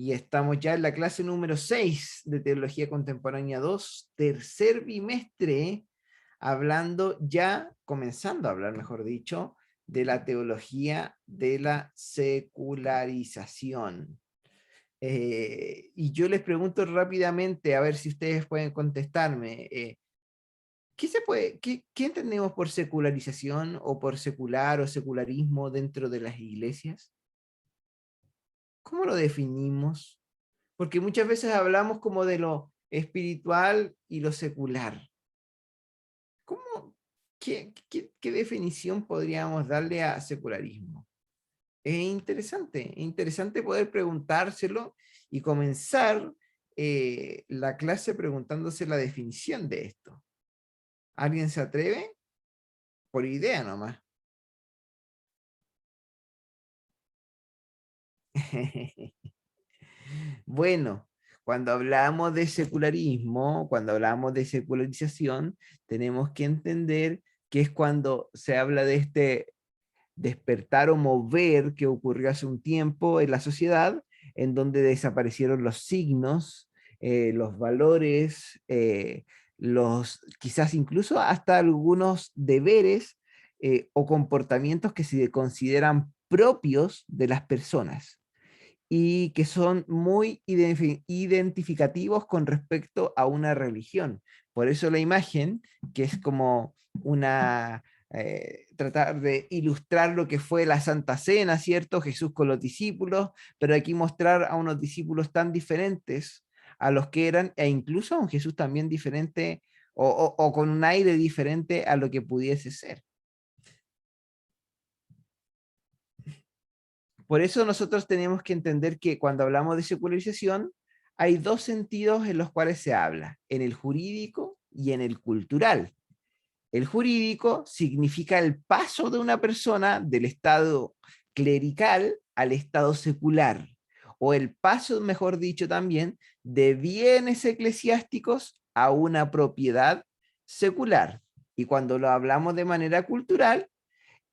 Y estamos ya en la clase número 6 de Teología Contemporánea 2, tercer bimestre, hablando ya, comenzando a hablar, mejor dicho, de la teología de la secularización. Y yo les pregunto rápidamente, a ver si ustedes pueden contestarme. ¿Qué entendemos por secularización o por secular o secularismo dentro de las iglesias? ¿Cómo lo definimos? Porque muchas veces hablamos como de lo espiritual y lo secular. ¿Cómo, qué definición podríamos darle a secularismo? Es interesante poder preguntárselo y comenzar la clase preguntándose la definición de esto. ¿Alguien se atreve? Por idea nomás. Bueno, cuando hablamos de secularismo, cuando hablamos de secularización, tenemos que entender que es cuando se habla de este despertar o mover que ocurrió hace un tiempo en la sociedad, en donde desaparecieron los signos, los valores, quizás incluso hasta algunos deberes o comportamientos que se consideran propios de las personas y que son muy identificativos con respecto a una religión. Por eso la imagen, que es como una, tratar de ilustrar lo que fue la Santa Cena, ¿cierto? Jesús con los discípulos, pero aquí mostrar a unos discípulos tan diferentes a los que eran, e incluso a un Jesús también diferente, o con un aire diferente a lo que pudiese ser. Por eso nosotros tenemos que entender que cuando hablamos de secularización, hay dos sentidos en los cuales se habla, en el jurídico y en el cultural. El jurídico significa el paso de una persona del estado clerical al estado secular, o el paso, mejor dicho también, de bienes eclesiásticos a una propiedad secular. Y cuando lo hablamos de manera cultural,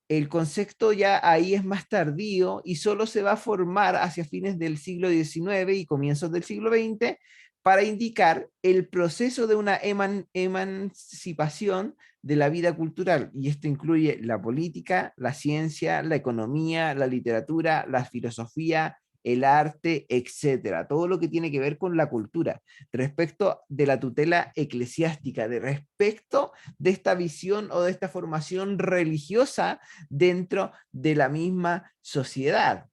el concepto ya ahí es más tardío y solo se va a formar hacia fines del siglo XIX y comienzos del siglo XX para indicar el proceso de una emancipación de la vida cultural. Y esto incluye la política, la ciencia, la economía, la literatura, la filosofía, el arte, etcétera, todo lo que tiene que ver con la cultura, respecto de la tutela eclesiástica, de respecto de esta visión o de esta formación religiosa dentro de la misma sociedad.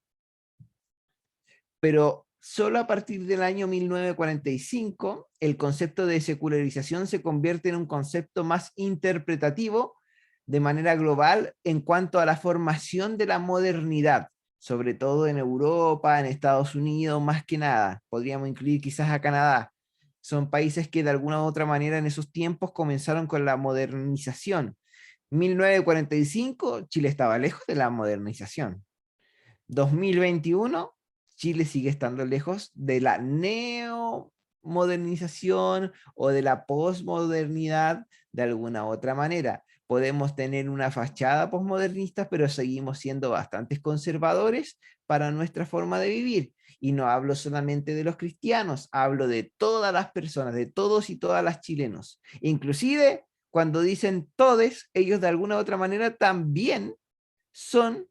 Pero solo a partir del año 1945, el concepto de secularización se convierte en un concepto más interpretativo de manera global en cuanto a la formación de la modernidad, sobre todo en Europa, en Estados Unidos, más que nada. Podríamos incluir quizás a Canadá. Son países que de alguna u otra manera en esos tiempos comenzaron con la modernización. 1945, Chile estaba lejos de la modernización. 2021, Chile sigue estando lejos de la neomodernización o de la posmodernidad de alguna otra manera. Podemos tener una fachada posmodernista, pero seguimos siendo bastante conservadores para nuestra forma de vivir. Y no hablo solamente de los cristianos, hablo de todas las personas, de todos y todas las chilenos. Inclusive, cuando dicen todes, ellos de alguna u otra manera también son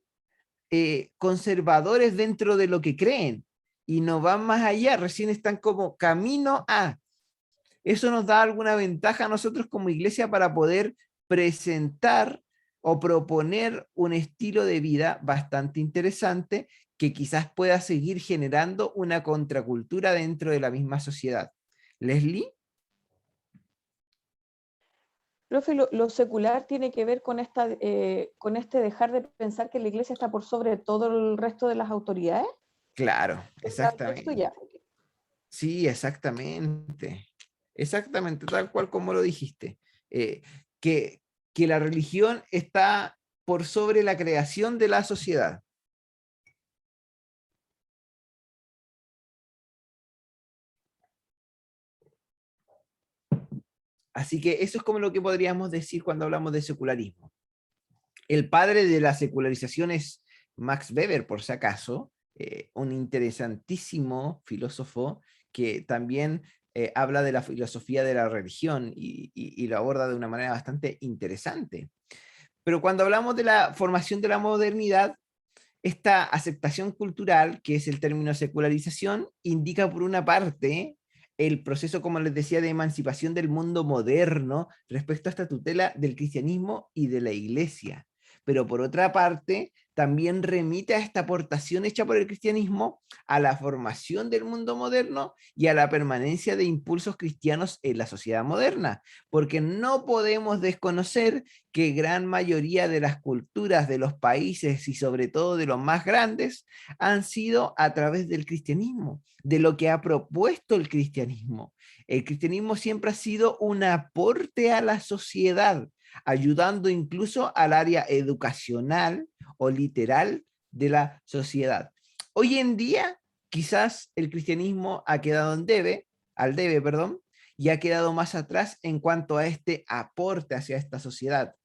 conservadores dentro de lo que creen y no van más allá, recién están como camino a. Eso nos da alguna ventaja a nosotros como iglesia para poder presentar o proponer un estilo de vida bastante interesante que quizás pueda seguir generando una contracultura dentro de la misma sociedad. Leslie. Profe, lo secular tiene que ver con, con este dejar de pensar que la iglesia está por sobre todo el resto de las autoridades. Claro, Esto exactamente. ya. Sí, exactamente. Exactamente, tal cual como lo dijiste. Eh, que, que la religión está por sobre la creación de la sociedad. Así que eso es como lo que podríamos decir cuando hablamos de secularismo. El padre de la secularización es Max Weber, por si acaso, un interesantísimo filósofo que también habla de la filosofía de la religión y lo aborda de una manera bastante interesante. Pero cuando hablamos de la formación de la modernidad, esta aceptación cultural, que es el término secularización, indica por una parte el proceso, como les decía, de emancipación del mundo moderno respecto a esta tutela del cristianismo y de la iglesia. Pero por otra parte, también remite a esta aportación hecha por el cristianismo a la formación del mundo moderno y a la permanencia de impulsos cristianos en la sociedad moderna, porque no podemos desconocer que gran mayoría de las culturas de los países y sobre todo de los más grandes han sido a través del cristianismo, de lo que ha propuesto el cristianismo. El cristianismo siempre ha sido un aporte a la sociedad, ayudando incluso al área educacional o literal de la sociedad. Hoy en día, quizás el cristianismo ha quedado al debe, perdón, y ha quedado más atrás en cuanto a este aporte hacia esta sociedad.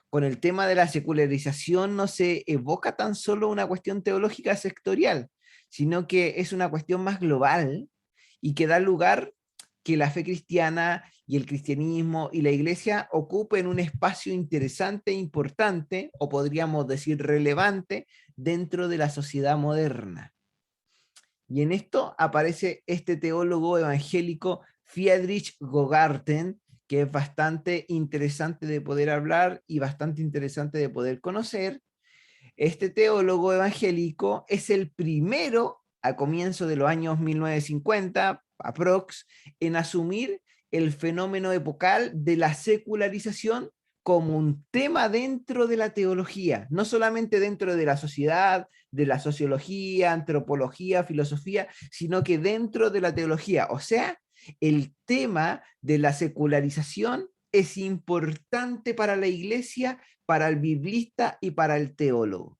Con el tema de la secularización no se evoca tan solo una cuestión teológica sectorial, sino que es una cuestión más global y que da lugar que la fe cristiana y el cristianismo y la iglesia ocupen un espacio interesante e importante, o podríamos decir relevante, dentro de la sociedad moderna. Y en esto aparece este teólogo evangélico Friedrich Gogarten, que es bastante interesante de poder hablar y bastante interesante de poder conocer. Este teólogo evangélico es el primero, a comienzo de los años 1950, aprox, en asumir el fenómeno epocal de la secularización como un tema dentro de la teología, no solamente dentro de la sociedad, de la sociología, antropología, filosofía, sino que dentro de la teología. O sea, el tema de la secularización es importante para la iglesia, para el biblista y para el teólogo.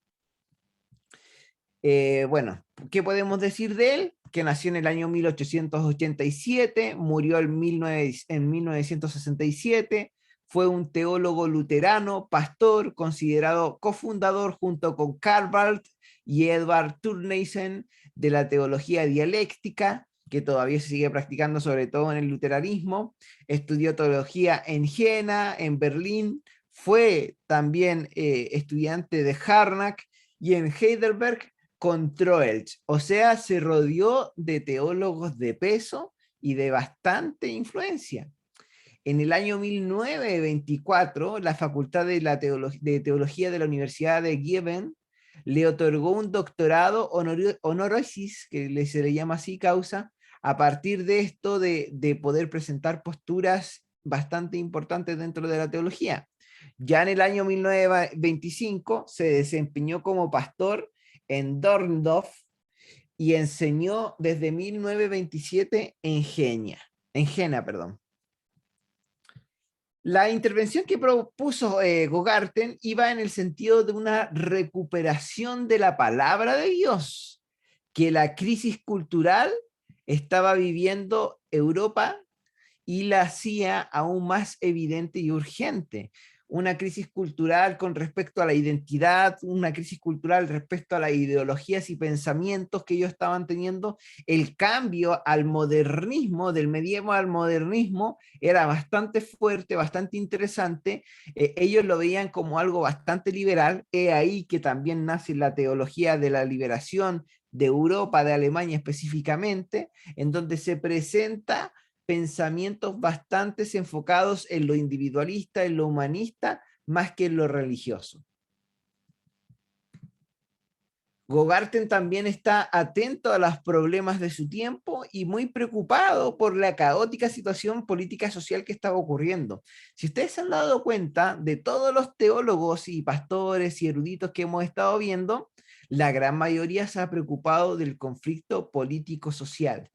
Bueno, ¿qué podemos decir de él? Que nació en el año 1887, murió en 1967, fue un teólogo luterano, pastor, considerado cofundador junto con Karl Barth y Edward Turneysen de la teología dialéctica, que todavía se sigue practicando sobre todo en el luteranismo. Estudió teología en Jena, en Berlín, fue también estudiante de Harnack y en Heidelberg con Troeltsch, o sea, se rodeó de teólogos de peso y de bastante influencia. En el año 1924, la Facultad de Teología de la Universidad de Gießen le otorgó un doctorado honoris, que se le llama así causa, a partir de esto de poder presentar posturas bastante importantes dentro de la teología. Ya en el año 1925 se desempeñó como pastor en Dorndorf y enseñó desde 1927 en Jena, perdón. La intervención que propuso Gogarten iba en el sentido de una recuperación de la palabra de Dios, que la crisis cultural estaba viviendo Europa y la hacía aún más evidente y urgente. Una crisis cultural con respecto a la identidad, una crisis cultural respecto a las ideologías y pensamientos que ellos estaban teniendo. El cambio al modernismo, del medievo al modernismo, era bastante fuerte, bastante interesante. Ellos lo veían como algo bastante liberal. Es ahí que también nace la teología de la liberación de Europa, de Alemania específicamente, en donde se presenta pensamientos bastante enfocados en lo individualista, en lo humanista, más que en lo religioso. Gogarten también está atento a los problemas de su tiempo y muy preocupado por la caótica situación política y social que estaba ocurriendo. Si ustedes se han dado cuenta de todos los teólogos y pastores y eruditos que hemos estado viendo, la gran mayoría se ha preocupado del conflicto político-social,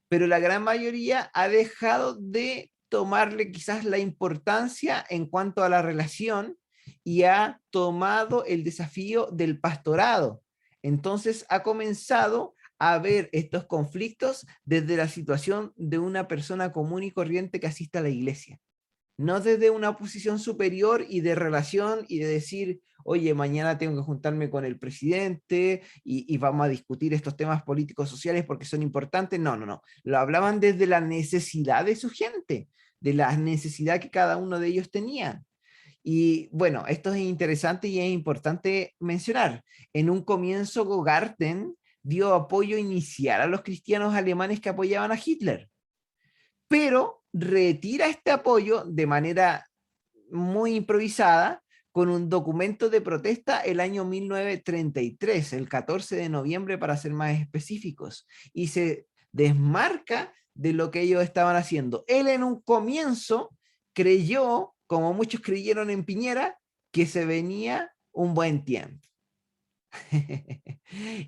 pero la gran mayoría ha dejado de tomarle quizás la importancia en cuanto a la relación y ha tomado el desafío del pastorado. Entonces ha comenzado a ver estos conflictos desde la situación de una persona común y corriente que asiste a la iglesia. No desde una posición superior y de relación y de decir, oye, mañana tengo que juntarme con el presidente y vamos a discutir estos temas políticos sociales porque son importantes. No, no, no. Lo hablaban desde la necesidad de su gente, de la necesidad que cada uno de ellos tenía. Y bueno, esto es interesante y es importante mencionar. En un comienzo, Gogarten dio apoyo inicial a los cristianos alemanes que apoyaban a Hitler, pero retira este apoyo de manera muy improvisada con un documento de protesta el año 1933, el 14 de noviembre para ser más específicos, y se desmarca de lo que ellos estaban haciendo. Él en un comienzo creyó, como muchos creyeron en Piñera, que se venía un buen tiempo.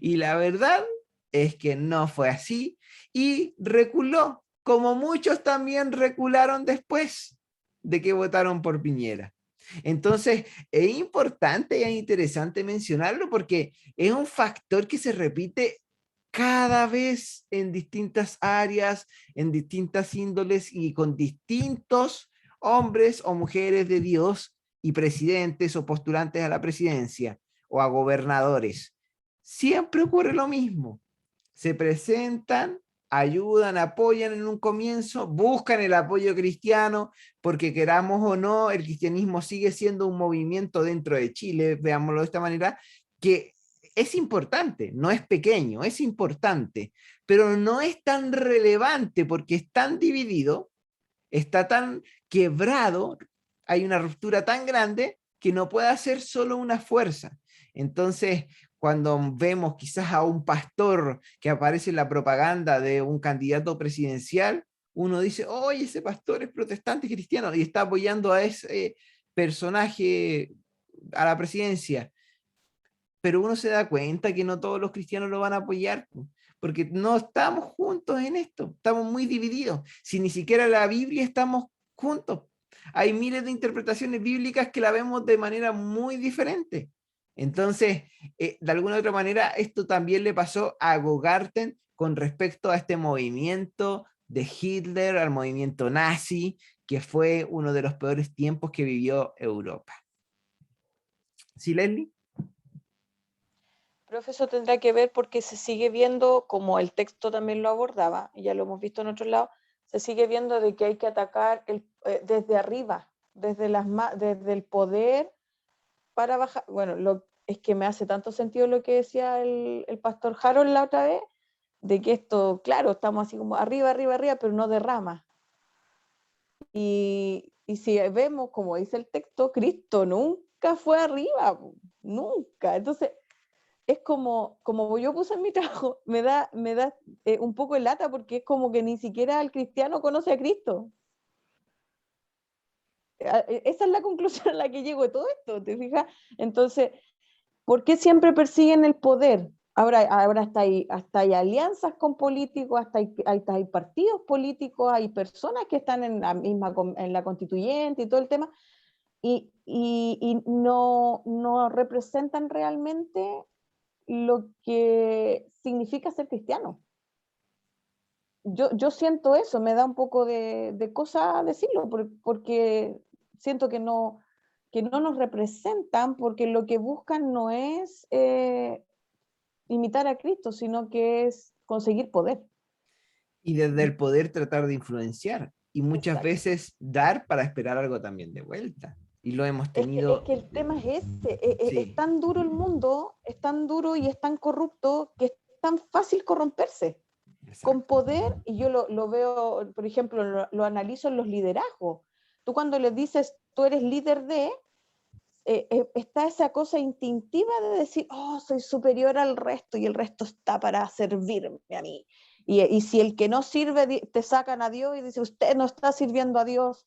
Y la verdad es que no fue así y reculó, como muchos también recularon después de que votaron por Piñera. Entonces, es importante y es interesante mencionarlo porque es un factor que se repite cada vez en distintas áreas, en distintas índoles y con distintos hombres o mujeres de Dios y presidentes o postulantes a la presidencia o a gobernadores. Siempre ocurre lo mismo. Se presentan, ayudan, apoyan en un comienzo, buscan el apoyo cristiano, porque queramos o no, el cristianismo sigue siendo un movimiento dentro de Chile, veámoslo de esta manera, que es importante, no es pequeño, es importante, pero no es tan relevante porque es tan dividido, está tan quebrado, hay una ruptura tan grande que no puede hacer solo una fuerza. Entonces, cuando vemos quizás a un pastor que aparece en la propaganda de un candidato presidencial, uno dice, oye, ese pastor es protestante cristiano y está apoyando a ese personaje a la presidencia. Pero uno se da cuenta que no todos los cristianos lo van a apoyar, porque no estamos juntos en esto, estamos muy divididos. Si ni siquiera la Biblia estamos juntos, hay miles de interpretaciones bíblicas que la vemos de manera muy diferente. Entonces, de alguna u otra manera, esto también le pasó a Gogarten con respecto a este movimiento de Hitler, al movimiento nazi, que fue uno de los peores tiempos que vivió Europa. ¿Sí, Leslie? Profesor, tendrá que ver porque se sigue viendo, como el texto también lo abordaba, y ya lo hemos visto en otro lado, se sigue viendo de que hay que atacar desde arriba, desde el poder para bajar. Bueno, es que me hace tanto sentido lo que decía el pastor Harold la otra vez, de que esto, claro, estamos así como arriba, arriba, arriba, pero no derrama. Y si vemos, como dice el texto, Cristo nunca fue arriba, nunca. Entonces, es como yo puse en mi trabajo, me da un poco de lata porque es como que ni siquiera el cristiano conoce a Cristo. Esa es la conclusión a la que llego de todo esto, ¿te fijas? Entonces, ¿por qué siempre persiguen el poder? Ahora hasta hay alianzas con políticos, hasta hay partidos políticos, hay personas que están en la constituyente y todo el tema, y no representan realmente lo que significa ser cristiano. Yo siento eso, me da un poco de cosa decirlo, porque siento que no nos representan, porque lo que buscan no es imitar a Cristo, sino que es conseguir poder. Y desde el poder tratar de influenciar y muchas Exacto. veces dar para esperar algo también de vuelta. Y lo hemos Es que tenido, el tema es este, es sí, tan duro el mundo, es tan duro y es tan corrupto que es tan fácil corromperse con exacto. poder. Y yo lo veo, por ejemplo, lo analizo en los liderazgos. Tú cuando les dices, tú eres líder de, está esa cosa instintiva de decir, oh, soy superior al resto y el resto está para servirme a mí. Y si el que no sirve, te sacan a Dios y dice, usted no está sirviendo a Dios.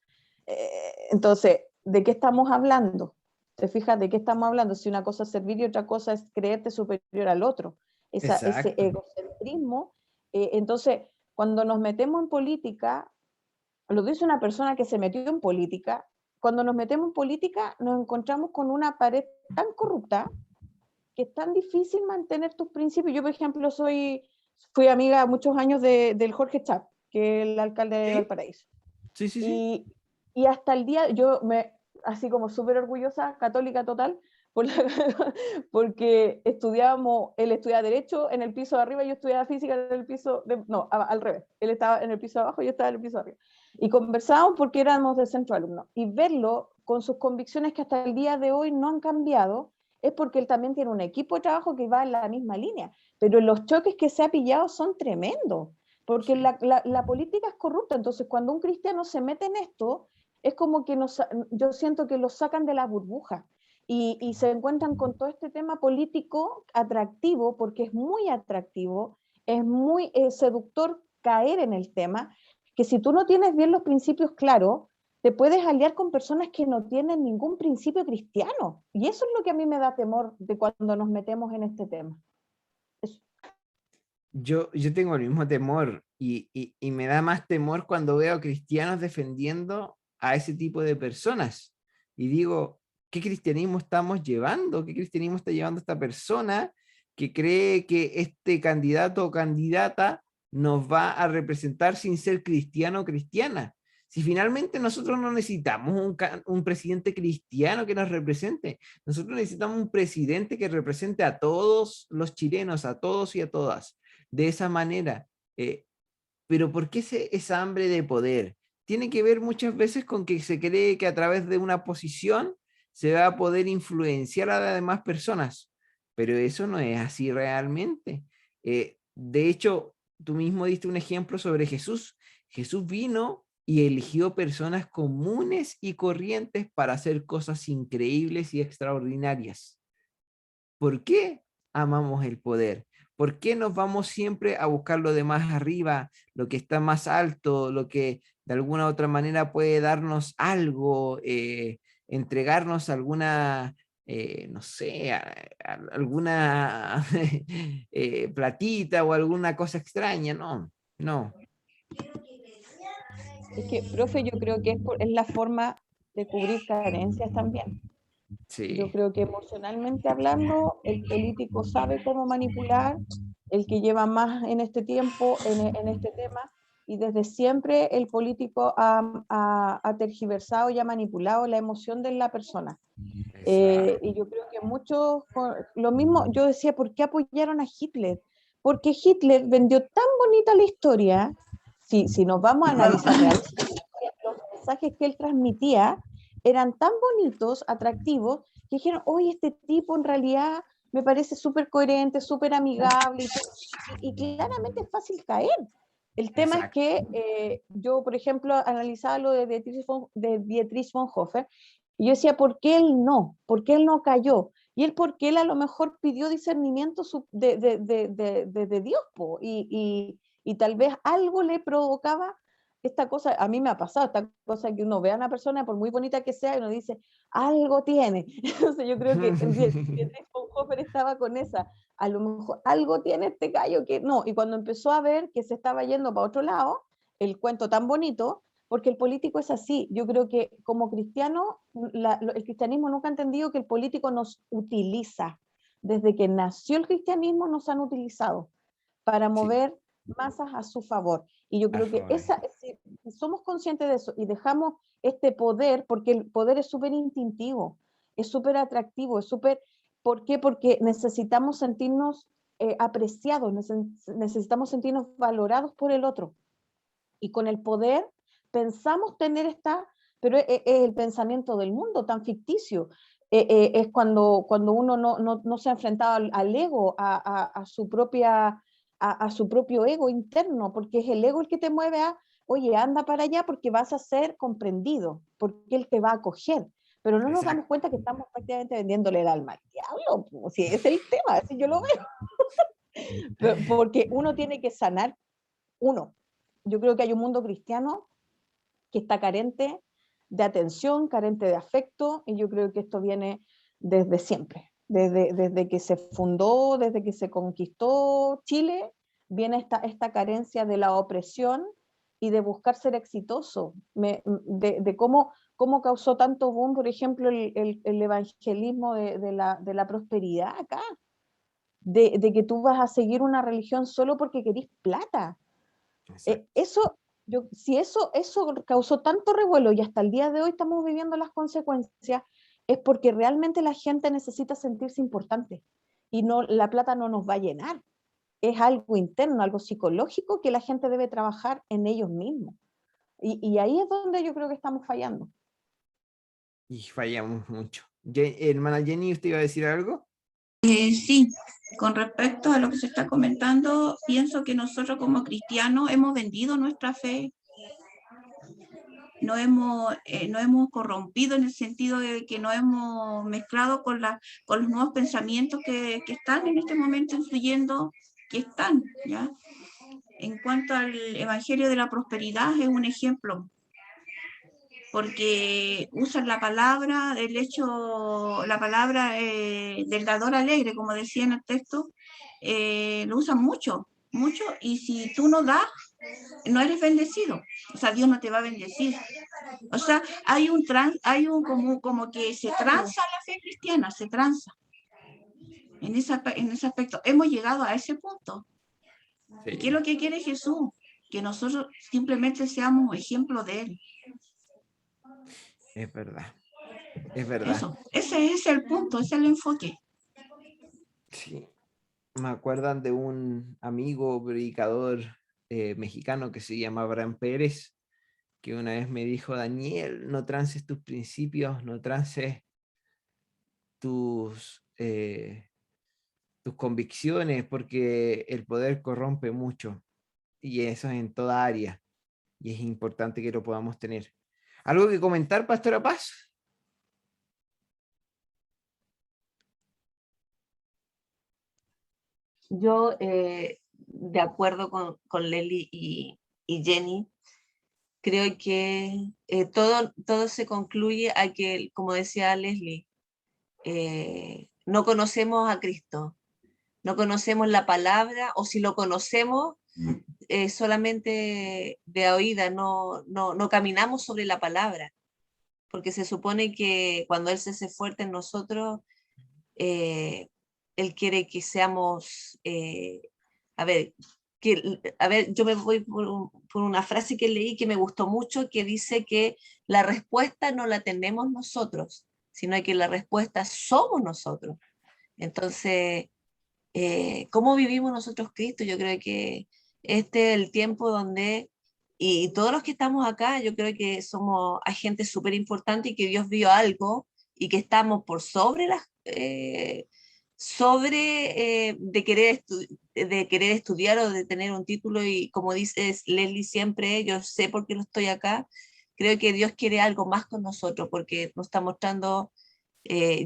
Entonces, ¿de qué estamos hablando? ¿Te fijas de qué estamos hablando? Si una cosa es servir y otra cosa es creerte superior al otro. Ese Exacto. egocentrismo. Entonces, cuando nos metemos en política, lo dice una persona que se metió en política, cuando nos metemos en política nos encontramos con una pared tan corrupta que es tan difícil mantener tus principios. Yo, por ejemplo, fui amiga muchos años del Jorge Chap, que es el alcalde de Sí, Valparaíso. sí, sí, sí. Y hasta el día, así como súper orgullosa, católica total, por la- porque estudiábamos, él estudiaba Derecho en el piso de arriba y yo estudiaba Física en el piso, no, al revés, él estaba en el piso de abajo y yo estaba en el piso de arriba. Y conversábamos porque éramos de centro alumno. Y verlo con sus convicciones que hasta el día de hoy no han cambiado, es porque él también tiene un equipo de trabajo que va en la misma línea. Pero los choques que se ha pillado son tremendos, porque Sí. la política es corrupta. Entonces, cuando un cristiano se mete en esto, es como que yo siento que lo sacan de la burbuja y se encuentran con todo este tema político atractivo, porque es muy atractivo, es muy seductor caer en el tema, que si tú no tienes bien los principios claros, te puedes aliar con personas que no tienen ningún principio cristiano. Y eso es lo que a mí me da temor de cuando nos metemos en este tema. Es- Yo tengo el mismo temor y me da más temor cuando veo cristianos defendiendo a ese tipo de personas. Y digo, ¿qué cristianismo estamos llevando? ¿Qué cristianismo está llevando esta persona que cree que este candidato o candidata nos va a representar sin ser cristiano o cristiana? Si finalmente nosotros no necesitamos un presidente cristiano que nos represente, nosotros necesitamos un presidente que represente a todos los chilenos, a todos y a todas de esa manera. Eh, pero ¿por qué esa hambre de poder? Tiene que ver muchas veces con que se cree que a través de una posición se va a poder influenciar a las demás personas, pero eso no es así realmente. De hecho, tú mismo diste un ejemplo sobre Jesús. Jesús vino y eligió personas comunes y corrientes para hacer cosas increíbles y extraordinarias. ¿Por qué amamos el poder? ¿Por qué nos vamos siempre a buscar lo de más arriba, lo que está más alto, lo que de alguna u otra manera puede darnos algo, entregarnos alguna, no sé, alguna platita o alguna cosa extraña? No, no. Es que, profe, yo creo que es la forma de cubrir carencias también. Yo Sí, creo que emocionalmente hablando, el político sabe cómo manipular, el que lleva más en este tiempo, en este tema, y desde siempre el político ha tergiversado y ha manipulado la emoción de la persona. exacto. Y yo creo que muchos, lo mismo, yo decía, ¿por qué apoyaron a Hitler? Porque Hitler vendió tan bonita la historia, si nos vamos a analizar realmente, los mensajes que él transmitía eran tan bonitos, atractivos, que dijeron, oye, este tipo en realidad me parece súper coherente, súper amigable, y claramente es fácil caer. El tema es Exacto. que yo, por ejemplo, analizaba lo de Dietrich Bonhoeffer, y yo decía, ¿por qué él no? ¿Por qué él no cayó? Y él, porque él a lo mejor pidió discernimiento de Dios, po, y tal vez algo le provocaba esta cosa. A mí me ha pasado esta cosa que uno ve a una persona, por muy bonita que sea, y uno dice, algo tiene. Entonces yo creo que Dietrich Bonhoeffer estaba con esa, a lo mejor algo tiene este gallo que no. Y cuando empezó a ver que se estaba yendo para otro lado, el cuento tan bonito, porque el político es así. Yo creo que como cristiano, el cristianismo nunca ha entendido que el político nos utiliza. Desde que nació el cristianismo nos han utilizado para Sí, mover masas a su favor. Y yo a creo que favor. si somos conscientes de eso y dejamos este poder, porque el poder es súper instintivo, es súper atractivo, es súper... ¿Por qué? Porque necesitamos sentirnos apreciados, necesitamos sentirnos valorados por el otro. Y con el poder pensamos tener esta, pero es el pensamiento del mundo tan ficticio. Es cuando uno no se ha enfrentado al ego, a su propia, a su propio ego interno, porque es el ego el que te mueve a, oye, anda para allá porque vas a ser comprendido, porque él te va a acoger. Pero no nos damos Exacto. cuenta que estamos prácticamente vendiéndole el alma al diablo, si es el tema, así yo lo veo. Porque uno tiene que sanar uno. Yo creo que hay un mundo cristiano que está carente de atención, carente de afecto, y yo creo que esto viene desde siempre, desde que se fundó, desde que se conquistó Chile, viene esta carencia de la opresión y de buscar ser exitoso, de cómo causó tanto boom, por ejemplo, el evangelismo de la prosperidad acá, de que tú vas a seguir una religión solo porque querís plata. Exacto. Eso, si eso causó tanto revuelo y hasta el día de hoy estamos viviendo las consecuencias, es porque realmente la gente necesita sentirse importante y no, la plata no nos va a llenar. Es algo interno, algo psicológico que la gente debe trabajar en ellos mismos. Y ahí es donde yo creo que estamos fallando. Y fallamos mucho. Hermana Jenny, ¿usted iba a decir algo? Sí, con respecto a lo que se está comentando, pienso que nosotros como cristianos hemos vendido nuestra fe, no hemos corrompido en el sentido de que no hemos mezclado con los nuevos pensamientos que están en este momento influyendo, que están, ¿ya? En cuanto al Evangelio de la Prosperidad, es un ejemplo, porque usan la palabra, la palabra del dador alegre, como decía en el texto, lo usan mucho, mucho, y si tú no das, no eres bendecido, o sea, Dios no te va a bendecir. O sea, hay un como que se tranza la fe cristiana, se tranza. En ese aspecto, hemos llegado a ese punto. Sí. ¿Y qué es lo que quiere Jesús? Que nosotros simplemente seamos ejemplo de Él. Es verdad. Es verdad. Eso, ese es el punto, ese es el enfoque. Sí. Me acuerdan de un amigo predicador mexicano que se llama Abraham Pérez, que una vez me dijo: Daniel, no trances tus principios, no trances tus convicciones, porque el poder corrompe mucho, y eso es en toda área, y es importante que lo podamos tener. ¿Algo que comentar, Pastora Paz? Yo, de acuerdo con Lely y Jenny, creo que todo se concluye a que, como decía Leslie, no conocemos a Cristo, no conocemos la palabra, o si lo conocemos, solamente de oída, no caminamos sobre la palabra, porque se supone que cuando Él se hace fuerte en nosotros, Él quiere que seamos, a ver, yo me voy por una frase que leí que me gustó mucho, que dice que la respuesta no la tenemos nosotros, sino que la respuesta somos nosotros. Entonces, ¿cómo vivimos nosotros Cristo? Yo creo que este es el tiempo donde, y todos los que estamos acá, yo creo que somos agentes súper importantes y que Dios vio algo y que estamos por sobre de querer estudiar o de tener un título, y como dices Leslie siempre, yo sé por qué no estoy acá, creo que Dios quiere algo más con nosotros porque nos está mostrando.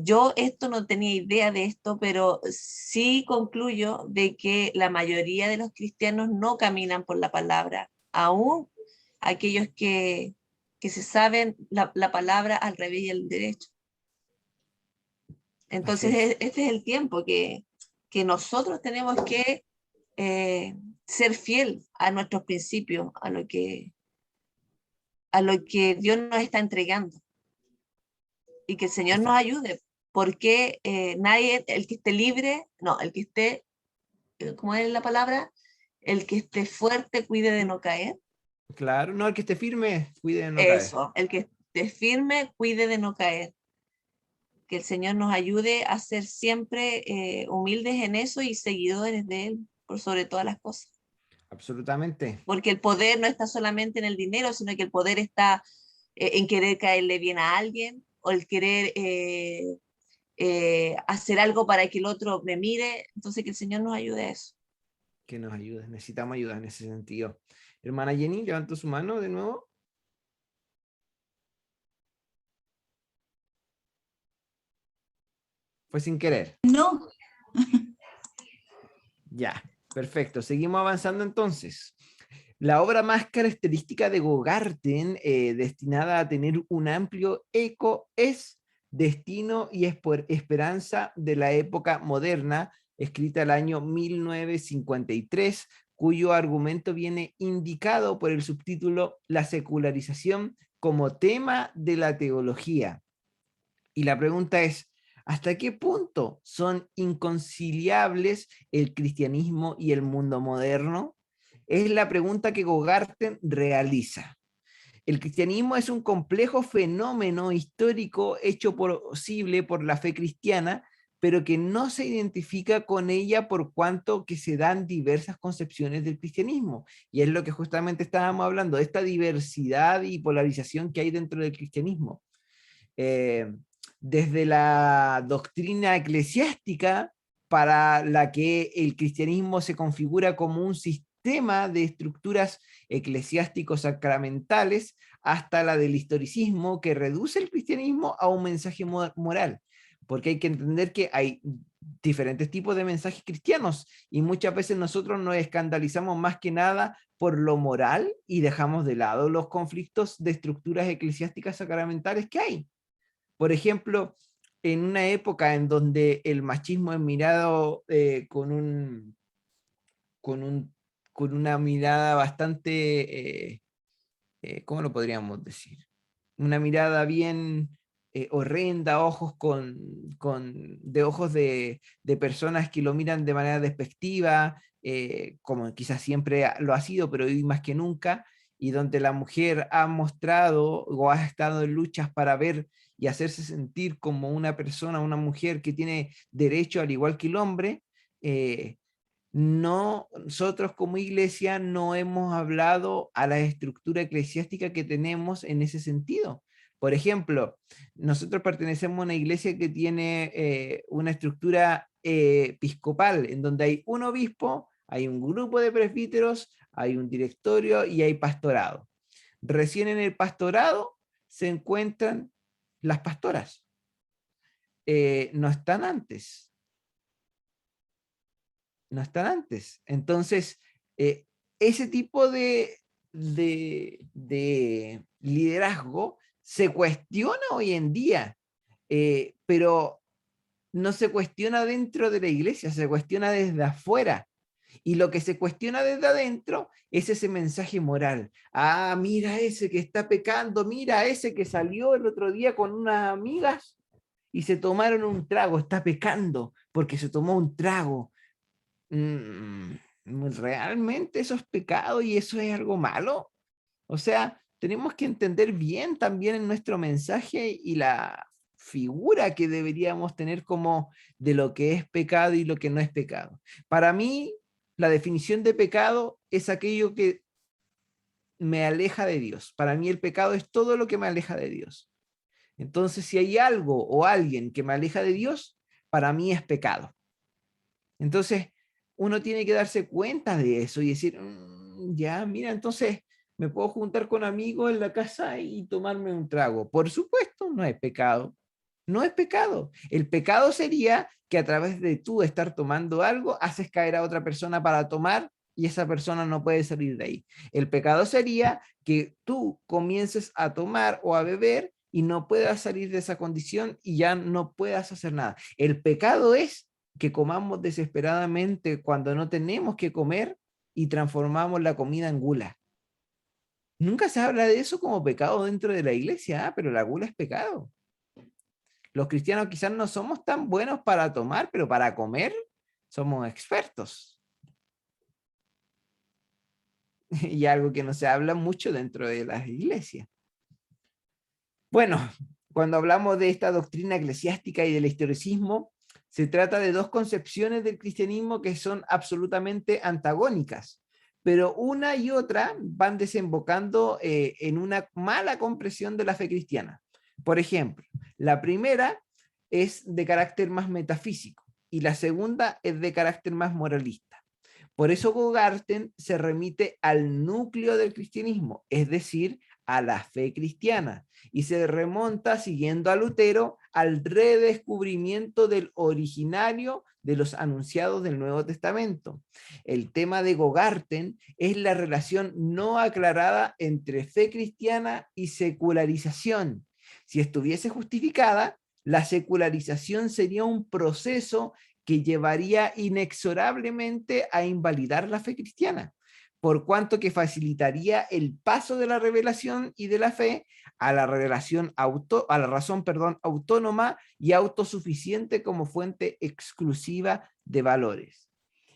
Yo esto no tenía idea de esto, pero sí concluyo de que la mayoría de los cristianos no caminan por la palabra, aún aquellos que se saben la palabra al revés y al derecho. Entonces, este es el tiempo que nosotros tenemos que ser fiel a nuestros principios, a lo que Dios nos está entregando. Y que el Señor nos ayude, porque nadie, el que esté libre, no, el que esté, ¿cómo es la palabra? El que esté fuerte, cuide de no caer. Claro, no, el que esté firme, cuide de no caer. Eso, el que esté firme, cuide de no caer. Que el Señor nos ayude a ser siempre humildes en eso y seguidores de Él, por sobre todas las cosas. Absolutamente. Porque el poder no está solamente en el dinero, sino que el poder está en querer caerle bien a alguien, o el querer hacer algo para que el otro me mire. Entonces, que el Señor nos ayude a eso. Que nos ayude, necesitamos ayuda en ese sentido. Hermana Jenny, levantó su mano de nuevo. Fue sin querer. No. Ya, perfecto. Seguimos avanzando entonces. La obra más característica de Gogarten, destinada a tener un amplio eco, es Destino y Esperanza de la época moderna, escrita el año 1953, cuyo argumento viene indicado por el subtítulo La secularización como tema de la teología. Y la pregunta es: ¿hasta qué punto son inconciliables el cristianismo y el mundo moderno? Es la pregunta que Gogarten realiza. el cristianismo es un complejo fenómeno histórico hecho posible por la fe cristiana, pero que no se identifica con ella por cuanto que se dan diversas concepciones del cristianismo. Y es lo que justamente estábamos hablando, de esta diversidad y polarización que hay dentro del cristianismo. Desde la doctrina eclesiástica, para la que el cristianismo se configura como un sistema de estructuras eclesiásticos sacramentales, hasta la del historicismo, que reduce el cristianismo a un mensaje moral, porque hay que entender que hay diferentes tipos de mensajes cristianos y muchas veces nosotros nos escandalizamos más que nada por lo moral y dejamos de lado los conflictos de estructuras eclesiásticas sacramentales que hay. Por ejemplo, en una época en donde el machismo es mirado con una mirada bastante, ¿cómo lo podríamos decir? Una mirada bien horrenda, ojos de personas que lo miran de manera despectiva, como quizás siempre lo ha sido, pero hoy más que nunca, y donde la mujer ha mostrado o ha estado en luchas para ver y hacerse sentir como una persona, una mujer que tiene derecho al igual que el hombre. Nosotros como iglesia no hemos hablado a la estructura eclesiástica que tenemos en ese sentido. Por ejemplo, nosotros pertenecemos a una iglesia que tiene una estructura episcopal, en donde hay un obispo, hay un grupo de presbíteros, hay un directorio y hay pastorado. Recién en el pastorado se encuentran las pastoras. No están antes. No están antes. Entonces, ese tipo de liderazgo se cuestiona hoy en día, pero no se cuestiona dentro de la iglesia, se cuestiona desde afuera. Y lo que se cuestiona desde adentro es ese mensaje moral. Ah, mira ese que está pecando, mira ese que salió el otro día con unas amigas y se tomaron un trago, está pecando porque se tomó un trago. ¿Realmente eso es pecado y eso es algo malo? O sea, tenemos que entender bien también en nuestro mensaje y la figura que deberíamos tener como de lo que es pecado y lo que no es pecado. Para mí, la definición de pecado es aquello que me aleja de Dios. Para mí el pecado es todo lo que me aleja de Dios. Entonces, si hay algo o alguien que me aleja de Dios, para mí es pecado. Entonces, uno tiene que darse cuenta de eso y decir, ya, mira, entonces me puedo juntar con amigos en la casa y tomarme un trago. Por supuesto, no es pecado. No es pecado. El pecado sería que a través de tú estar tomando algo, haces caer a otra persona para tomar y esa persona no puede salir de ahí. El pecado sería que tú comiences a tomar o a beber y no puedas salir de esa condición y ya no puedas hacer nada. El pecado es que comamos desesperadamente cuando no tenemos que comer y transformamos la comida en gula. Nunca se habla de eso como pecado dentro de la iglesia, pero la gula es pecado. Los cristianos quizás no somos tan buenos para tomar, pero para comer somos expertos. Y algo que no se habla mucho dentro de las iglesias. Bueno, cuando hablamos de esta doctrina eclesiástica y del historicismo, se trata de dos concepciones del cristianismo que son absolutamente antagónicas, pero una y otra van desembocando en una mala comprensión de la fe cristiana. Por ejemplo, la primera es de carácter más metafísico y la segunda es de carácter más moralista. Por eso Gogarten se remite al núcleo del cristianismo, es decir, a la fe cristiana, y se remonta, siguiendo a Lutero, al redescubrimiento del originario de los anunciados del Nuevo Testamento. El tema de Gogarten es la relación no aclarada entre fe cristiana y secularización. Si estuviese justificada, la secularización sería un proceso que llevaría inexorablemente a invalidar la fe cristiana, por cuanto que facilitaría el paso de la revelación y de la fe a la razón autónoma y autosuficiente como fuente exclusiva de valores.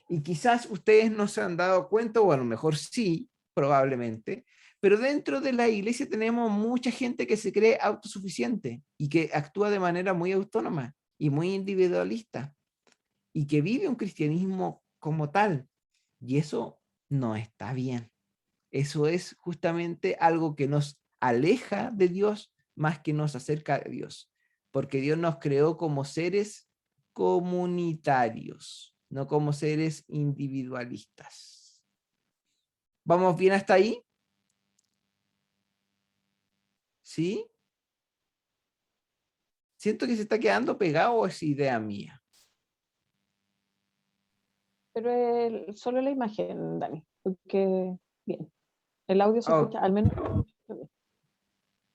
Y quizás ustedes no se han dado cuenta, o a lo mejor sí, probablemente, Pero dentro de la iglesia tenemos mucha gente que se cree autosuficiente y que actúa de manera muy autónoma y muy individualista y que vive un cristianismo como tal. Y eso no está bien. Eso es justamente algo que nos aleja de Dios más que nos acerca de Dios. Porque Dios nos creó como seres comunitarios, no como seres individualistas. ¿Vamos bien hasta ahí? ¿Sí? Siento que se está quedando pegado, ¿o es idea mía? Pero solo la imagen, Dani, porque bien, el audio se Oh, escucha, al menos.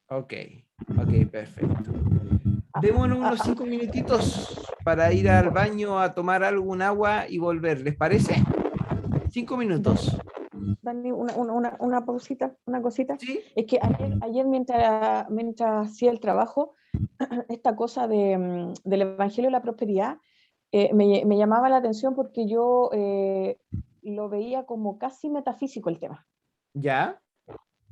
ok, ok, perfecto. Démonos unos 5 minutitos para ir al baño a tomar algún agua y volver, ¿les parece? 5 minutos. Dani, una pausita, una cosita. ¿Sí? Es que ayer mientras hacía el trabajo, esta cosa del Evangelio de la Prosperidad me llamaba la atención porque yo lo veía como casi metafísico el tema. ¿Ya?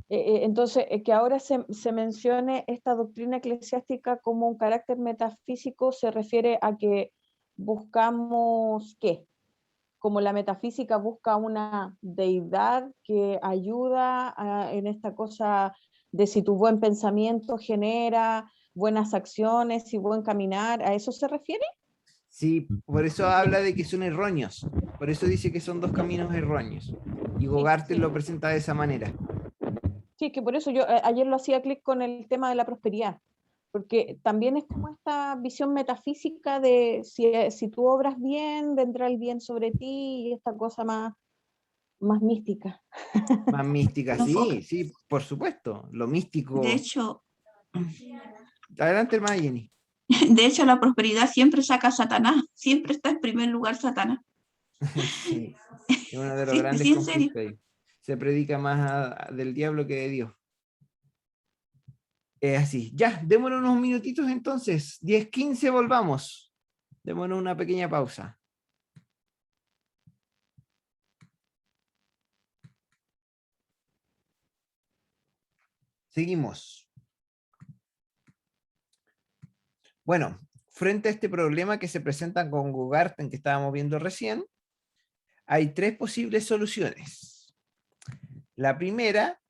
Entonces, que ahora se mencione esta doctrina eclesiástica como un carácter metafísico se refiere a que buscamos, ¿qué? Como la metafísica busca una deidad que ayuda en esta cosa de si tu buen pensamiento genera buenas acciones y buen caminar, ¿a eso se refiere? Sí, por eso habla de que son erróneos. Por eso dice que son dos caminos erróneos. Y Gogarte Sí. lo presenta de esa manera. Sí, que por eso yo ayer lo hacía clic con el tema de la prosperidad, porque también es como esta visión metafísica de si tú obras bien, vendrá el bien sobre ti y esta cosa más mística. Más mística, No, sí, sí, por supuesto. Lo de místico. hecho, Adelante, hermana Jenny. de hecho, la prosperidad siempre saca a Satanás, siempre está en primer lugar Satanás. Sí, es uno de los Sí, grandes sí, en serio. conflictos ahí. Se predica más del diablo que de Dios. Es así. Ya, démonos unos minutitos entonces. 10, 15, volvamos. Démonos una pequeña pausa. Seguimos. Bueno, frente a este problema que se presenta con Gugarten que estábamos viendo recién, hay 3 posibles soluciones. La primera,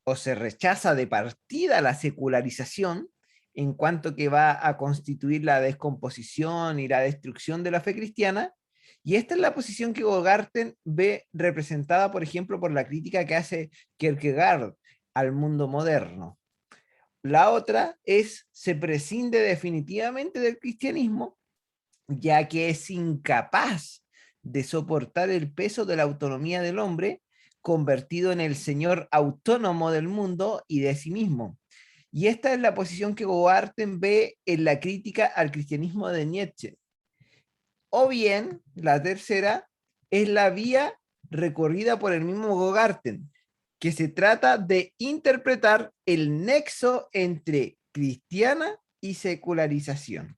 o se rechaza de partida la secularización, en cuanto que va a constituir la descomposición y la destrucción de la fe cristiana, y esta es la posición que Gogarten ve representada, por ejemplo, por la crítica que hace Kierkegaard al mundo moderno. La otra es, se prescinde definitivamente del cristianismo, ya que es incapaz de soportar el peso de la autonomía del hombre, convertido en el señor autónomo del mundo y de sí mismo. Y esta es la posición que Goarten ve en la crítica al cristianismo de Nietzsche. O bien, la tercera es la vía recorrida por el mismo Gogarten, que se trata de interpretar el nexo entre cristiana y secularización.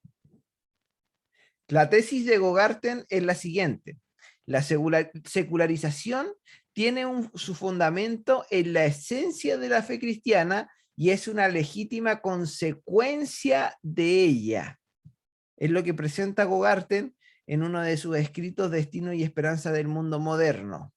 La tesis de Gogarten es la siguiente. La secularización tiene su fundamento en la esencia de la fe cristiana y es una legítima consecuencia de ella. Es lo que presenta Gogarten en uno de sus escritos Destino y Esperanza del Mundo Moderno.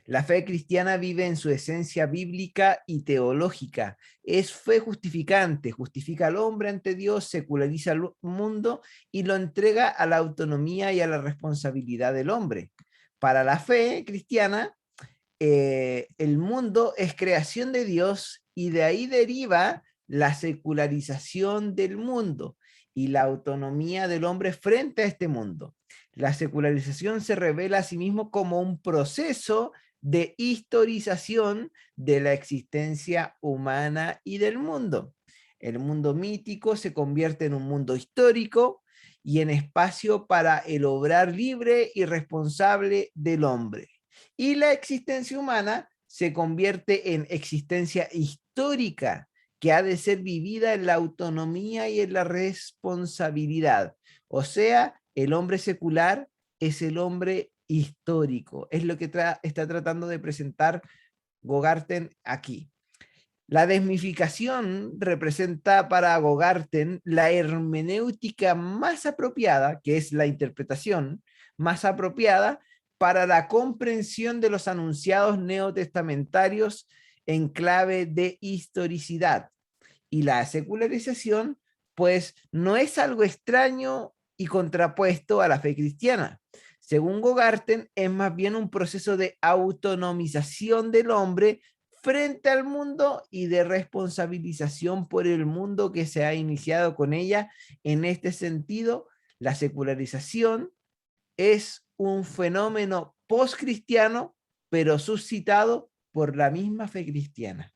La fe cristiana vive en su esencia bíblica y teológica. Es fe justificante, justifica al hombre ante Dios, seculariza al mundo y lo entrega a la autonomía y a la responsabilidad del hombre. Para la fe cristiana, el mundo es creación de Dios y de ahí deriva la secularización del mundo y la autonomía del hombre frente a este mundo. La secularización se revela a sí mismo como un proceso de historización de la existencia humana y del mundo. El mundo mítico se convierte en un mundo histórico y en espacio para el obrar libre y responsable del hombre. Y la existencia humana se convierte en existencia histórica que ha de ser vivida en la autonomía y en la responsabilidad. O sea, el hombre secular es el hombre histórico. Es lo que está tratando de presentar Gogarten aquí. La desmificación representa para Gogarten la hermenéutica más apropiada, que es la interpretación más apropiada para la comprensión de los anunciados neotestamentarios en clave de historicidad. Y la secularización, pues, no es algo extraño y contrapuesto a la fe cristiana. Según Gogarten, es más bien un proceso de autonomización del hombre frente al mundo y de responsabilización por el mundo que se ha iniciado con ella. En este sentido, la secularización es un fenómeno postcristiano, pero suscitado por la misma fe cristiana.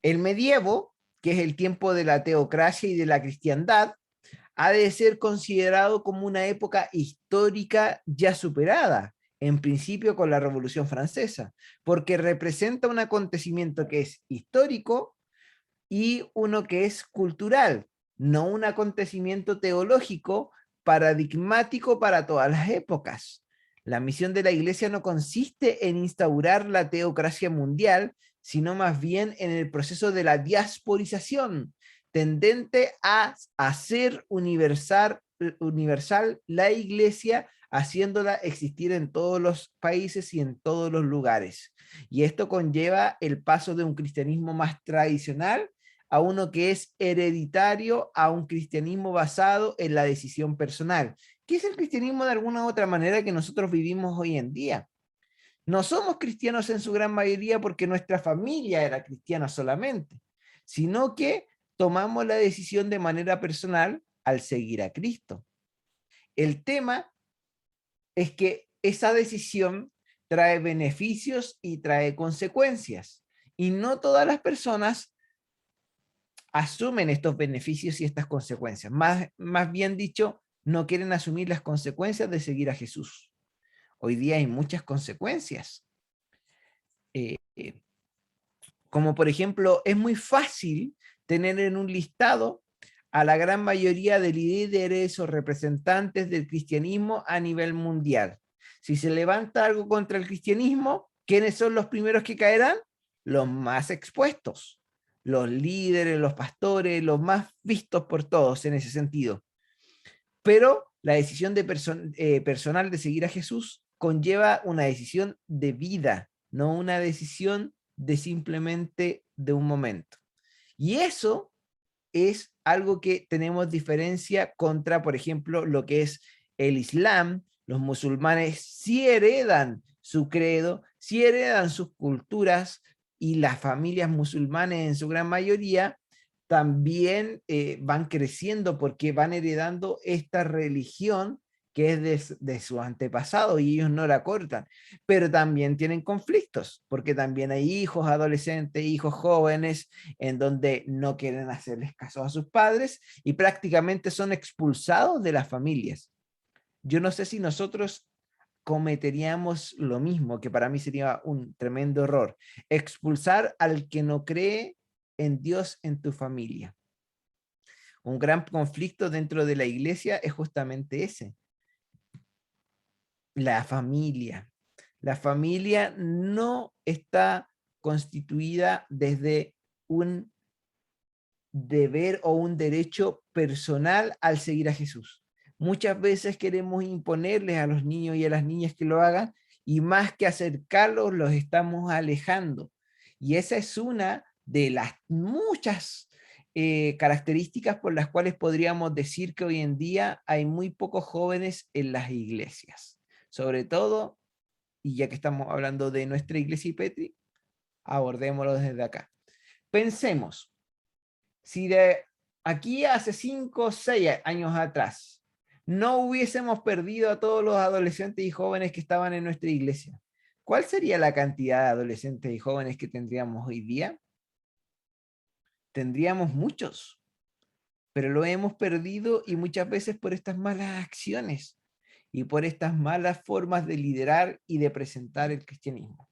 El medievo, que es el tiempo de la teocracia y de la cristiandad, ha de ser considerado como una época histórica ya superada, en principio con la Revolución Francesa, porque representa un acontecimiento que es histórico y uno que es cultural, no un acontecimiento teológico paradigmático para todas las épocas. La misión de la Iglesia no consiste en instaurar la teocracia mundial, sino más bien en el proceso de la diasporización, tendente a hacer universal la Iglesia, haciéndola existir en todos los países y en todos los lugares. Y esto conlleva el paso de un cristianismo más tradicional a uno que es hereditario, a un cristianismo basado en la decisión personal, que es el cristianismo de alguna u otra manera que nosotros vivimos hoy en día. No somos cristianos en su gran mayoría porque nuestra familia era cristiana solamente, sino que tomamos la decisión de manera personal al seguir a Cristo. El tema es que esa decisión trae beneficios y trae consecuencias, y no todas las personas asumen estos beneficios y estas consecuencias. Más bien dicho, no quieren asumir las consecuencias de seguir a Jesús. Hoy día hay muchas consecuencias. Como por ejemplo, es muy fácil tener en un listado a la gran mayoría de líderes o representantes del cristianismo a nivel mundial. Si se levanta algo contra el cristianismo, ¿quiénes son los primeros que caerán? Los más expuestos, los líderes, los pastores, los más vistos por todos en ese sentido. Pero la decisión personal de seguir a Jesús conlleva una decisión de vida, no una decisión de simplemente de un momento. Y eso es algo que tenemos diferencia contra, por ejemplo, lo que es el Islam. Los musulmanes sí heredan su credo, sí heredan sus culturas, y las familias musulmanas en su gran mayoría también van creciendo porque van heredando esta religión que es de su antepasado, y ellos no la cortan, pero también tienen conflictos, porque también hay hijos adolescentes, hijos jóvenes, en donde no quieren hacerles caso a sus padres y prácticamente son expulsados de las familias. Yo no sé si nosotros cometeríamos lo mismo, que para mí sería un tremendo error, expulsar al que no cree en Dios en tu familia. Un gran conflicto dentro de la iglesia es justamente ese. La familia. La familia no está constituida desde un deber o un derecho personal al seguir a Jesús. Muchas veces queremos imponerles a los niños y a las niñas que lo hagan, y más que acercarlos, los estamos alejando. Y esa es una de las muchas características por las cuales podríamos decir que hoy en día hay muy pocos jóvenes en las iglesias. Sobre todo, y ya que estamos hablando de nuestra iglesia y Petri, abordémoslo desde acá. Pensemos, si de aquí hace 5 o 6 años atrás no hubiésemos perdido a todos los adolescentes y jóvenes que estaban en nuestra iglesia, ¿cuál sería la cantidad de adolescentes y jóvenes que tendríamos hoy día? Tendríamos muchos, pero lo hemos perdido, y muchas veces por estas malas acciones y por estas malas formas de liderar y de presentar el cristianismo.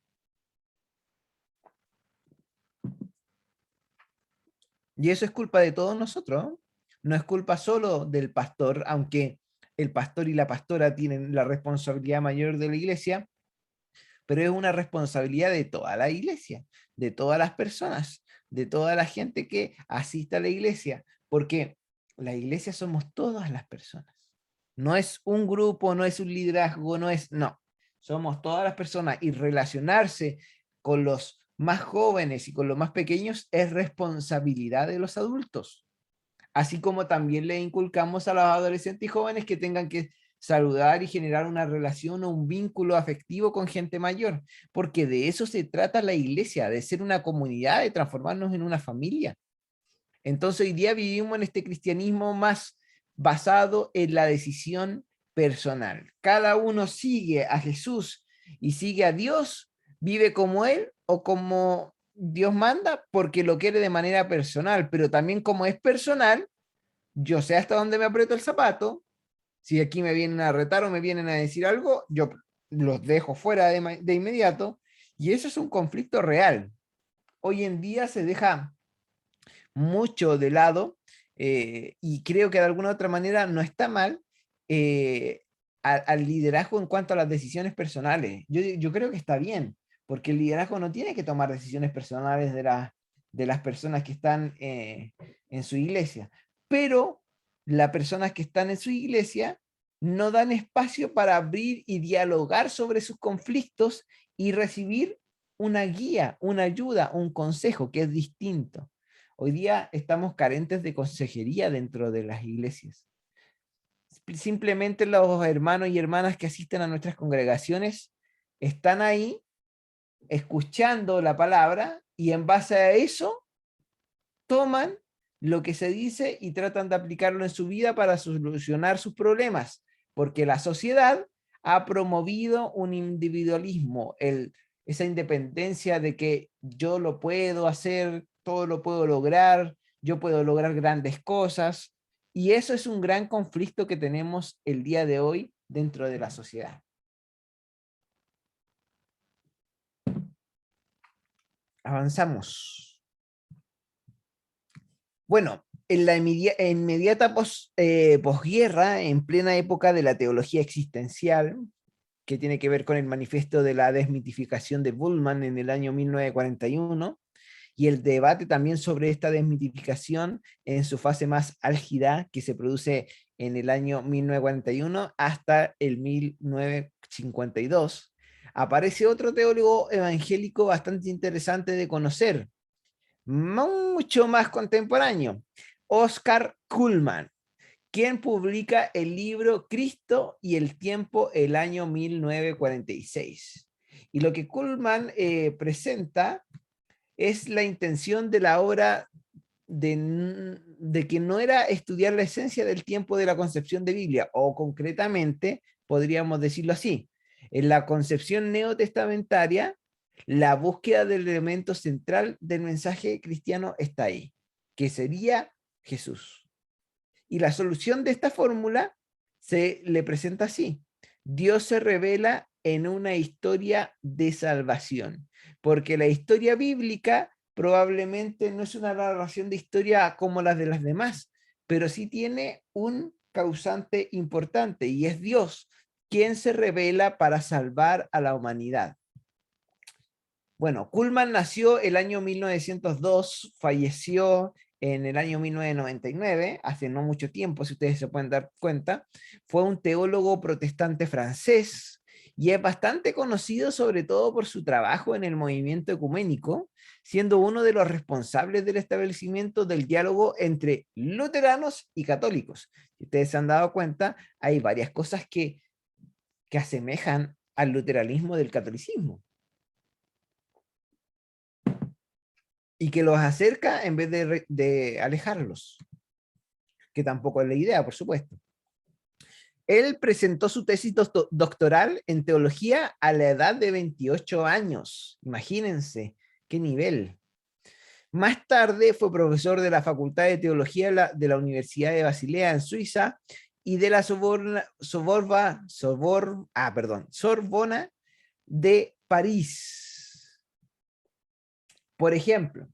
Y eso es culpa de todos nosotros, ¿no? No es culpa solo del pastor, aunque el pastor y la pastora tienen la responsabilidad mayor de la iglesia, pero es una responsabilidad de toda la iglesia, de todas las personas, de toda la gente que asista a la iglesia, porque la iglesia somos todas las personas. No es un grupo, no es un liderazgo, no. Somos todas las personas, y relacionarse con los más jóvenes y con los más pequeños es responsabilidad de los adultos. Así como también le inculcamos a los adolescentes y jóvenes que tengan que saludar y generar una relación o un vínculo afectivo con gente mayor, porque de eso se trata la iglesia, de ser una comunidad, de transformarnos en una familia. Entonces hoy día vivimos en este cristianismo más basado en la decisión personal. Cada uno sigue a Jesús y sigue a Dios, vive como Él o como Dios manda, porque lo quiere de manera personal, pero también como es personal, yo sé hasta dónde me aprieto el zapato. Si aquí me vienen a retar o me vienen a decir algo, yo los dejo fuera de inmediato, y eso es un conflicto real. Hoy en día se deja mucho de lado, y creo que de alguna otra manera no está mal, al liderazgo en cuanto a las decisiones personales. Yo creo que está bien, porque el liderazgo no tiene que tomar decisiones personales de las personas que están en su iglesia, pero las personas que están en su iglesia no dan espacio para abrir y dialogar sobre sus conflictos y recibir una guía, una ayuda, un consejo, que es distinto. Hoy día estamos carentes de consejería dentro de las iglesias. Simplemente los hermanos y hermanas que asisten a nuestras congregaciones están ahí escuchando la palabra, y en base a eso toman lo que se dice y tratan de aplicarlo en su vida para solucionar sus problemas, porque la sociedad ha promovido un individualismo, esa independencia de que yo lo puedo hacer, todo lo puedo lograr, yo puedo lograr grandes cosas, y eso es un gran conflicto que tenemos el día de hoy dentro de la sociedad. Avanzamos. Bueno, en la inmediata posguerra, en plena época de la teología existencial, que tiene que ver con el manifiesto de la desmitificación de Bullmann en el año 1941, y el debate también sobre esta desmitificación en su fase más álgida, que se produce en el año 1941 hasta el 1952, aparece otro teólogo evangélico bastante interesante de conocer, mucho más contemporáneo, Oscar Cullmann, quien publica el libro Cristo y el tiempo, el año 1946. Y lo que Cullmann presenta es la intención de la obra de que no era estudiar la esencia del tiempo de la concepción de Biblia, o concretamente, podríamos decirlo así, en la concepción neotestamentaria, la búsqueda del elemento central del mensaje cristiano está ahí, que sería Jesús. Y la solución de esta fórmula se le presenta así: Dios se revela en una historia de salvación, porque la historia bíblica probablemente no es una narración de historia como las de las demás, pero sí tiene un causante importante, y es Dios, quien se revela para salvar a la humanidad. Bueno, Cullmann nació el año 1902, falleció en el año 1999, hace no mucho tiempo, si ustedes se pueden dar cuenta. Fue un teólogo protestante francés, y es bastante conocido sobre todo por su trabajo en el movimiento ecuménico, siendo uno de los responsables del establecimiento del diálogo entre luteranos y católicos. Si ustedes se han dado cuenta, hay varias cosas que asemejan al luteranismo del catolicismo, y que los acerca en vez de alejarlos, que tampoco es la idea, por supuesto. Él presentó su tesis doctoral en teología a la edad de 28 años. Imagínense qué nivel. Más tarde fue profesor de la Facultad de Teología de la Universidad de Basilea en Suiza y de la Sorbona de París. Por ejemplo,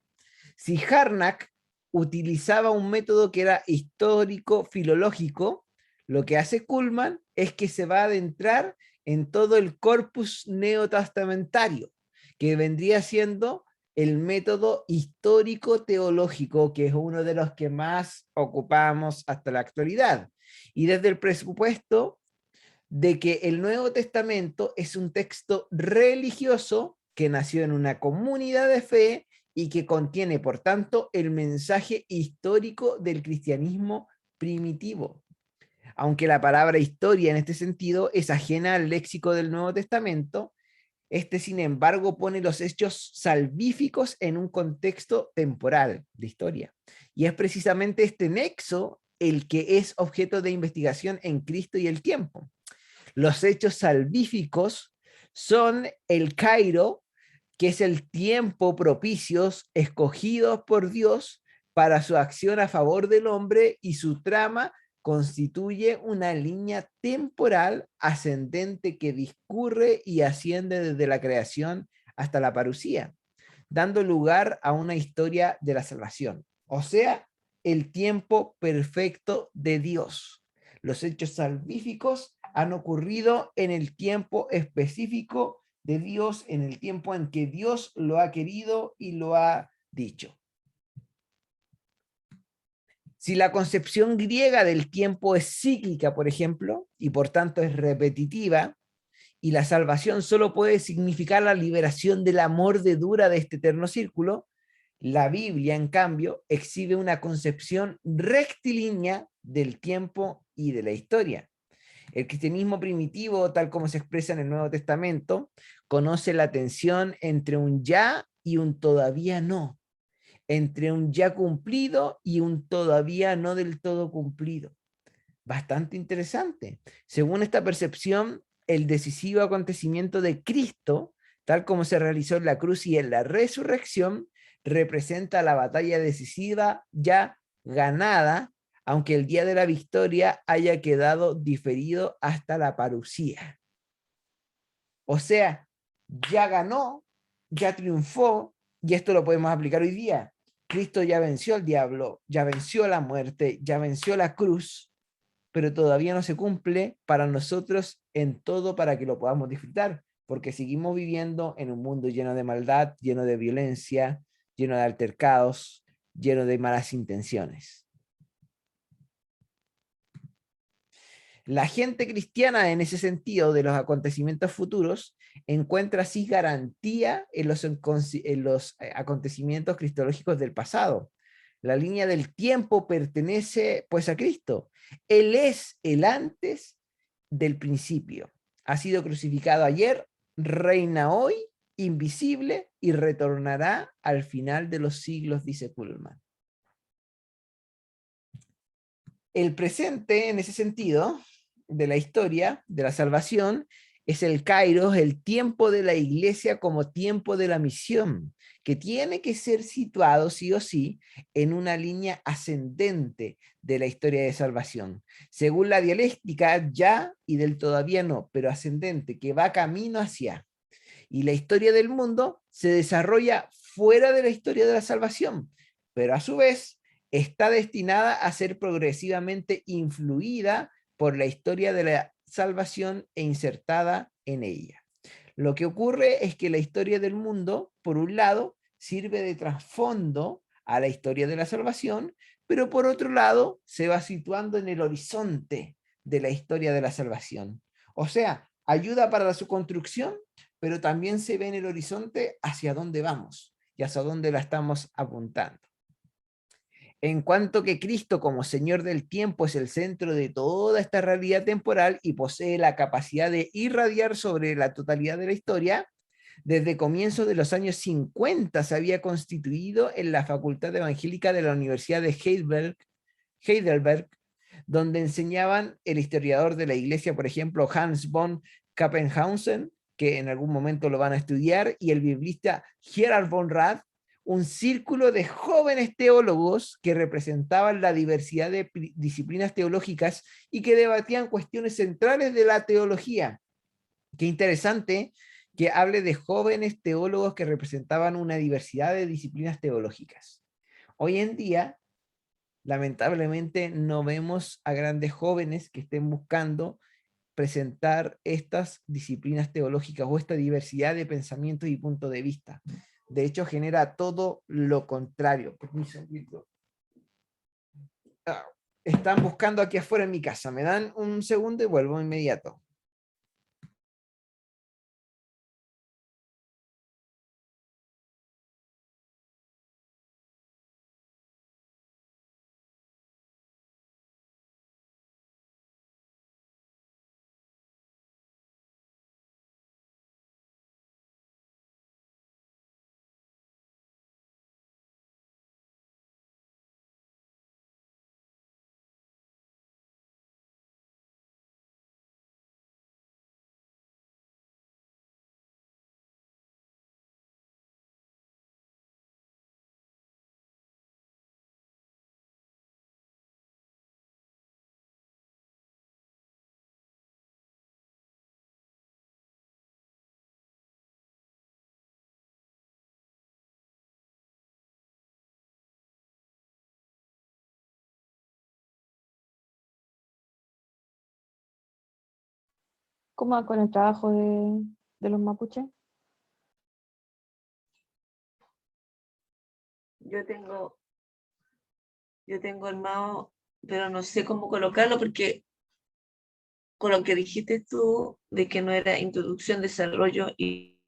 si Harnack utilizaba un método que era histórico-filológico, lo que hace Cullmann es que se va a adentrar en todo el corpus neotestamentario, que vendría siendo el método histórico teológico, que es uno de los que más ocupamos hasta la actualidad. Y desde el presupuesto de que el Nuevo Testamento es un texto religioso que nació en una comunidad de fe y que contiene, por tanto, el mensaje histórico del cristianismo primitivo. Aunque la palabra historia en este sentido es ajena al léxico del Nuevo Testamento, este, sin embargo, pone los hechos salvíficos en un contexto temporal de historia. Y es precisamente este nexo el que es objeto de investigación en Cristo y el tiempo. Los hechos salvíficos son el Cairo, que es el tiempo propicios escogidos por Dios para su acción a favor del hombre, y su trama constituye una línea temporal ascendente que discurre y asciende desde la creación hasta la parusía, dando lugar a una historia de la salvación, o sea, el tiempo perfecto de Dios. Los hechos salvíficos han ocurrido en el tiempo específico de Dios, en el tiempo en que Dios lo ha querido y lo ha dicho. Si la concepción griega del tiempo es cíclica, por ejemplo, y por tanto es repetitiva, y la salvación solo puede significar la liberación de la mordedura de este eterno círculo, la Biblia, en cambio, exhibe una concepción rectilínea del tiempo y de la historia. El cristianismo primitivo, tal como se expresa en el Nuevo Testamento, conoce la tensión entre un ya y un todavía no, entre un ya cumplido y un todavía no del todo cumplido. Bastante interesante. Según esta percepción, el decisivo acontecimiento de Cristo, tal como se realizó en la cruz y en la resurrección, representa la batalla decisiva ya ganada, aunque el día de la victoria haya quedado diferido hasta la parusía. O sea, ya ganó, ya triunfó, y esto lo podemos aplicar hoy día. Cristo ya venció al diablo, ya venció la muerte, ya venció la cruz, pero todavía no se cumple para nosotros en todo para que lo podamos disfrutar, porque seguimos viviendo en un mundo lleno de maldad, lleno de violencia, lleno de altercados, lleno de malas intenciones. La gente cristiana, en ese sentido de los acontecimientos futuros, encuentra así garantía en los acontecimientos cristológicos del pasado. La línea del tiempo pertenece pues a Cristo. Él es el antes del principio. Ha sido crucificado ayer, reina hoy, invisible, y retornará al final de los siglos, dice Kuhlman. El presente, en ese sentido, de la historia, de la salvación, es el kairos, el tiempo de la iglesia como tiempo de la misión, que tiene que ser situado sí o sí en una línea ascendente de la historia de salvación. Según la dialéctica, ya y del todavía no, pero ascendente, que va camino hacia. Y la historia del mundo se desarrolla fuera de la historia de la salvación, pero a su vez está destinada a ser progresivamente influida por la historia de la salvación e insertada en ella. Lo que ocurre es que la historia del mundo, por un lado, sirve de trasfondo a la historia de la salvación, pero por otro lado se va situando en el horizonte de la historia de la salvación. O sea, ayuda para su construcción, pero también se ve en el horizonte hacia dónde vamos y hacia dónde la estamos apuntando. En cuanto que Cristo como Señor del tiempo es el centro de toda esta realidad temporal y posee la capacidad de irradiar sobre la totalidad de la historia, desde comienzos de los años 50 se había constituido en la Facultad Evangélica de la Universidad de Heidelberg, donde enseñaban el historiador de la Iglesia, por ejemplo, Hans von Kappenhausen, que en algún momento lo van a estudiar, y el biblista Gerhard von Rad, un círculo de jóvenes teólogos que representaban la diversidad de disciplinas teológicas y que debatían cuestiones centrales de la teología. Qué interesante que hable de jóvenes teólogos que representaban una diversidad de disciplinas teológicas. Hoy en día, lamentablemente, no vemos a grandes jóvenes que estén buscando presentar estas disciplinas teológicas o esta diversidad de pensamientos y puntos de vista. De hecho, genera todo lo contrario. Permiso, están buscando aquí afuera en mi casa. Me dan un segundo y vuelvo inmediato. ¿Cómo va con el trabajo de los mapuches? Yo tengo armado, pero no sé cómo colocarlo porque con lo que dijiste tú de que no era introducción, desarrollo, y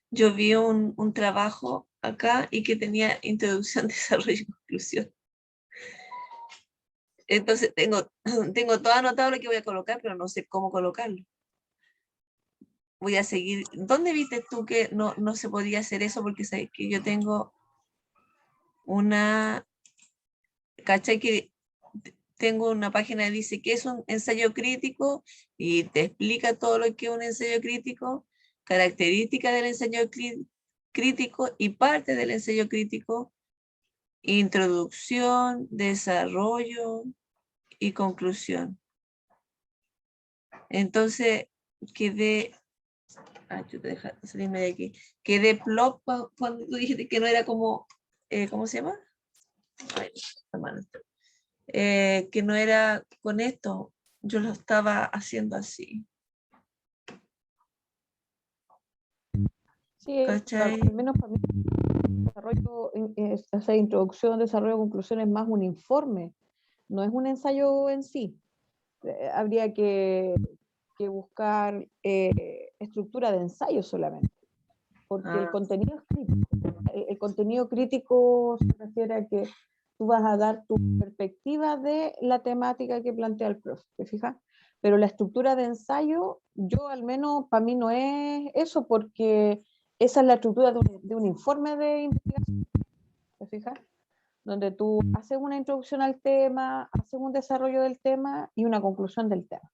yo vi un trabajo acá y que tenía introducción, desarrollo y conclusión. Entonces tengo todo anotado lo que voy a colocar, pero no sé cómo colocarlo. Voy a seguir. ¿Dónde viste tú que no se podía hacer eso? Porque sabes que yo tengo una, ¿cachai? Que tengo una página que dice que es un ensayo crítico y te explica todo lo que es un ensayo crítico, características del ensayo crítico y parte del ensayo crítico, introducción, desarrollo y conclusión. Entonces, quedé, yo te dejo salirme de aquí, quedé plop cuando tú dijiste que no era como, ¿cómo se llama? Ay, esta mano. Que no era con esto, yo lo estaba haciendo así. Sí, ¿Cachai? al menos para mí, desarrollo, o sea, introducción, desarrollo, conclusión es más un informe, no es un ensayo en sí. Habría que buscar estructura de ensayo solamente, porque el contenido es crítico. El contenido crítico se refiere a que tú vas a dar tu perspectiva de la temática que plantea el profe, ¿te fijas? Pero la estructura de ensayo, yo al menos para mí no es eso, porque esa es la estructura de un informe de investigación, ¿te fijas? Donde tú haces una introducción al tema, haces un desarrollo del tema y una conclusión del tema.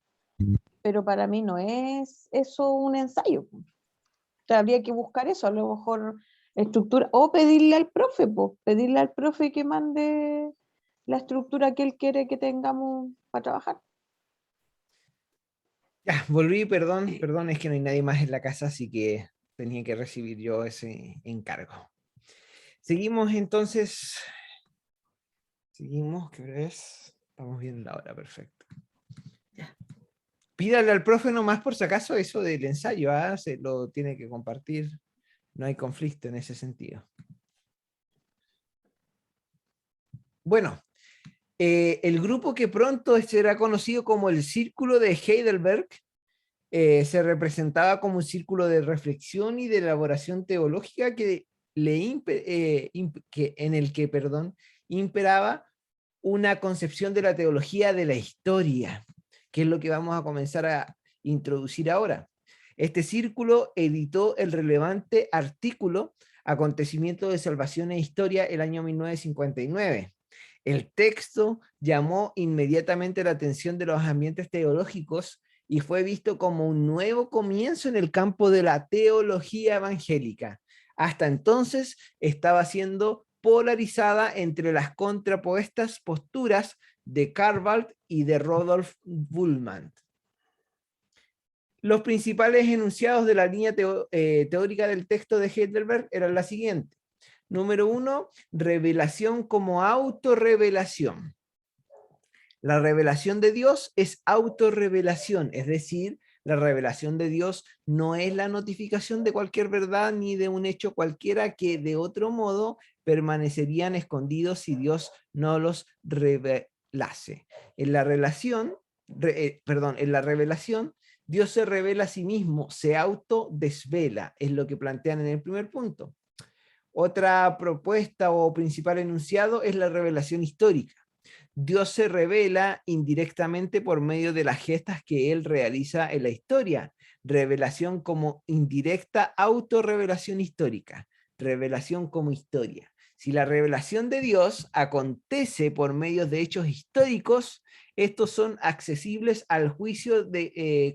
Pero para mí no es eso un ensayo. O sea, habría que buscar eso, a lo mejor estructura, o pedirle al profe, pedirle al profe que mande la estructura que él quiere que tengamos para trabajar. Ya, volví, perdón, es que no hay nadie más en la casa, así que tenía que recibir yo ese encargo. Seguimos entonces. Seguimos, ¿qué hora es? Estamos viendo la hora, perfecto. Ya. Pídale al profe nomás por si acaso eso del ensayo, se lo tiene que compartir. No hay conflicto en ese sentido. Bueno, el grupo que pronto será conocido como el Círculo de Heidelberg se representaba como un círculo de reflexión y de elaboración teológica en el que imperaba una concepción de la teología de la historia, que es lo que vamos a comenzar a introducir ahora. Este círculo editó el relevante artículo Acontecimientos de Salvación e Historia el año 1959. El texto llamó inmediatamente la atención de los ambientes teológicos y fue visto como un nuevo comienzo en el campo de la teología evangélica. Hasta entonces estaba siendo polarizada entre las contrapuestas posturas de Carvald y de Rodolf Bullmann. Los principales enunciados de la línea teórica del texto de Heidelberg eran la siguiente. Número 1, revelación como autorrevelación. La revelación de Dios es autorrevelación, es decir, la revelación de Dios no es la notificación de cualquier verdad ni de un hecho cualquiera que de otro modo permanecerían escondidos si Dios no los revelase. En la en la revelación, Dios se revela a sí mismo, se autodesvela, es lo que plantean en el primer punto. Otra propuesta o principal enunciado es la revelación histórica. Dios se revela indirectamente por medio de las gestas que él realiza en la historia. Revelación como indirecta, autorrevelación histórica. Revelación como historia. Si la revelación de Dios acontece por medio de hechos históricos, estos son accesibles al juicio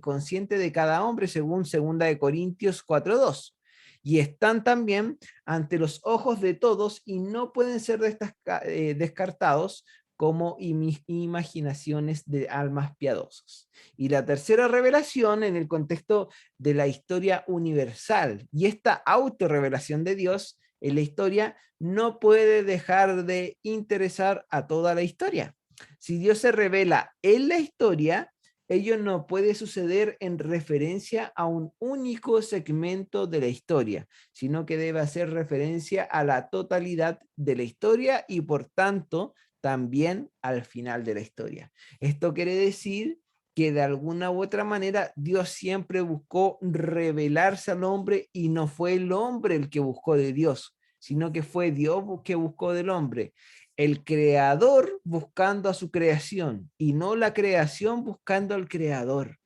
consciente de cada hombre, según 2 Corintios 4:2. Y están también ante los ojos de todos y no pueden ser descartados como imaginaciones de almas piadosas. Y la tercera revelación en el contexto de la historia universal. Y esta autorrevelación de Dios en la historia no puede dejar de interesar a toda la historia. Si Dios se revela en la historia, ello no puede suceder en referencia a un único segmento de la historia, sino que debe hacer referencia a la totalidad de la historia y por tanto también al final de la historia. Esto quiere decir que de alguna u otra manera Dios siempre buscó revelarse al hombre y no fue el hombre el que buscó de Dios, sino que fue Dios que buscó del hombre. El creador buscando a su creación y no la creación buscando al creador.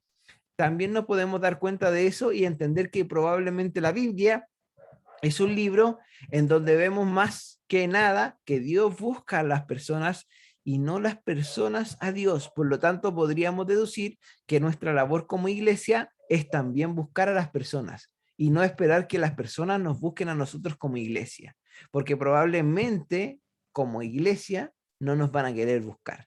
También nos podemos dar cuenta de eso y entender que probablemente la Biblia es un libro en donde vemos más que nada que Dios busca a las personas y no las personas a Dios. Por lo tanto, podríamos deducir que nuestra labor como iglesia es también buscar a las personas y no esperar que las personas nos busquen a nosotros como iglesia, porque probablemente como iglesia no nos van a querer buscar.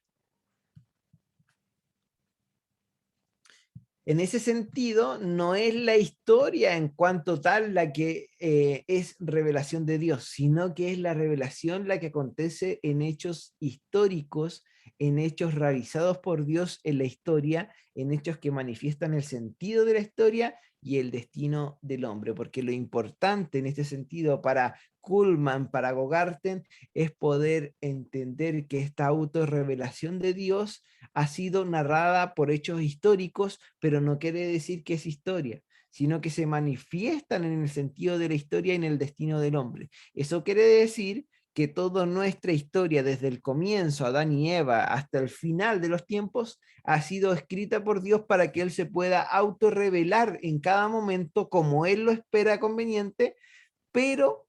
En ese sentido, no es la historia en cuanto tal la que es revelación de Dios, sino que es la revelación la que acontece en hechos históricos, en hechos realizados por Dios en la historia, en hechos que manifiestan el sentido de la historia y el destino del hombre. Porque lo importante en este sentido para Kuhlman, para Gogarten, es poder entender que esta autorrevelación de Dios ha sido narrada por hechos históricos, pero no quiere decir que es historia, sino que se manifiestan en el sentido de la historia y en el destino del hombre. Eso quiere decir que toda nuestra historia, desde el comienzo, Adán y Eva, hasta el final de los tiempos, ha sido escrita por Dios para que Él se pueda autorrevelar en cada momento como Él lo espera conveniente, pero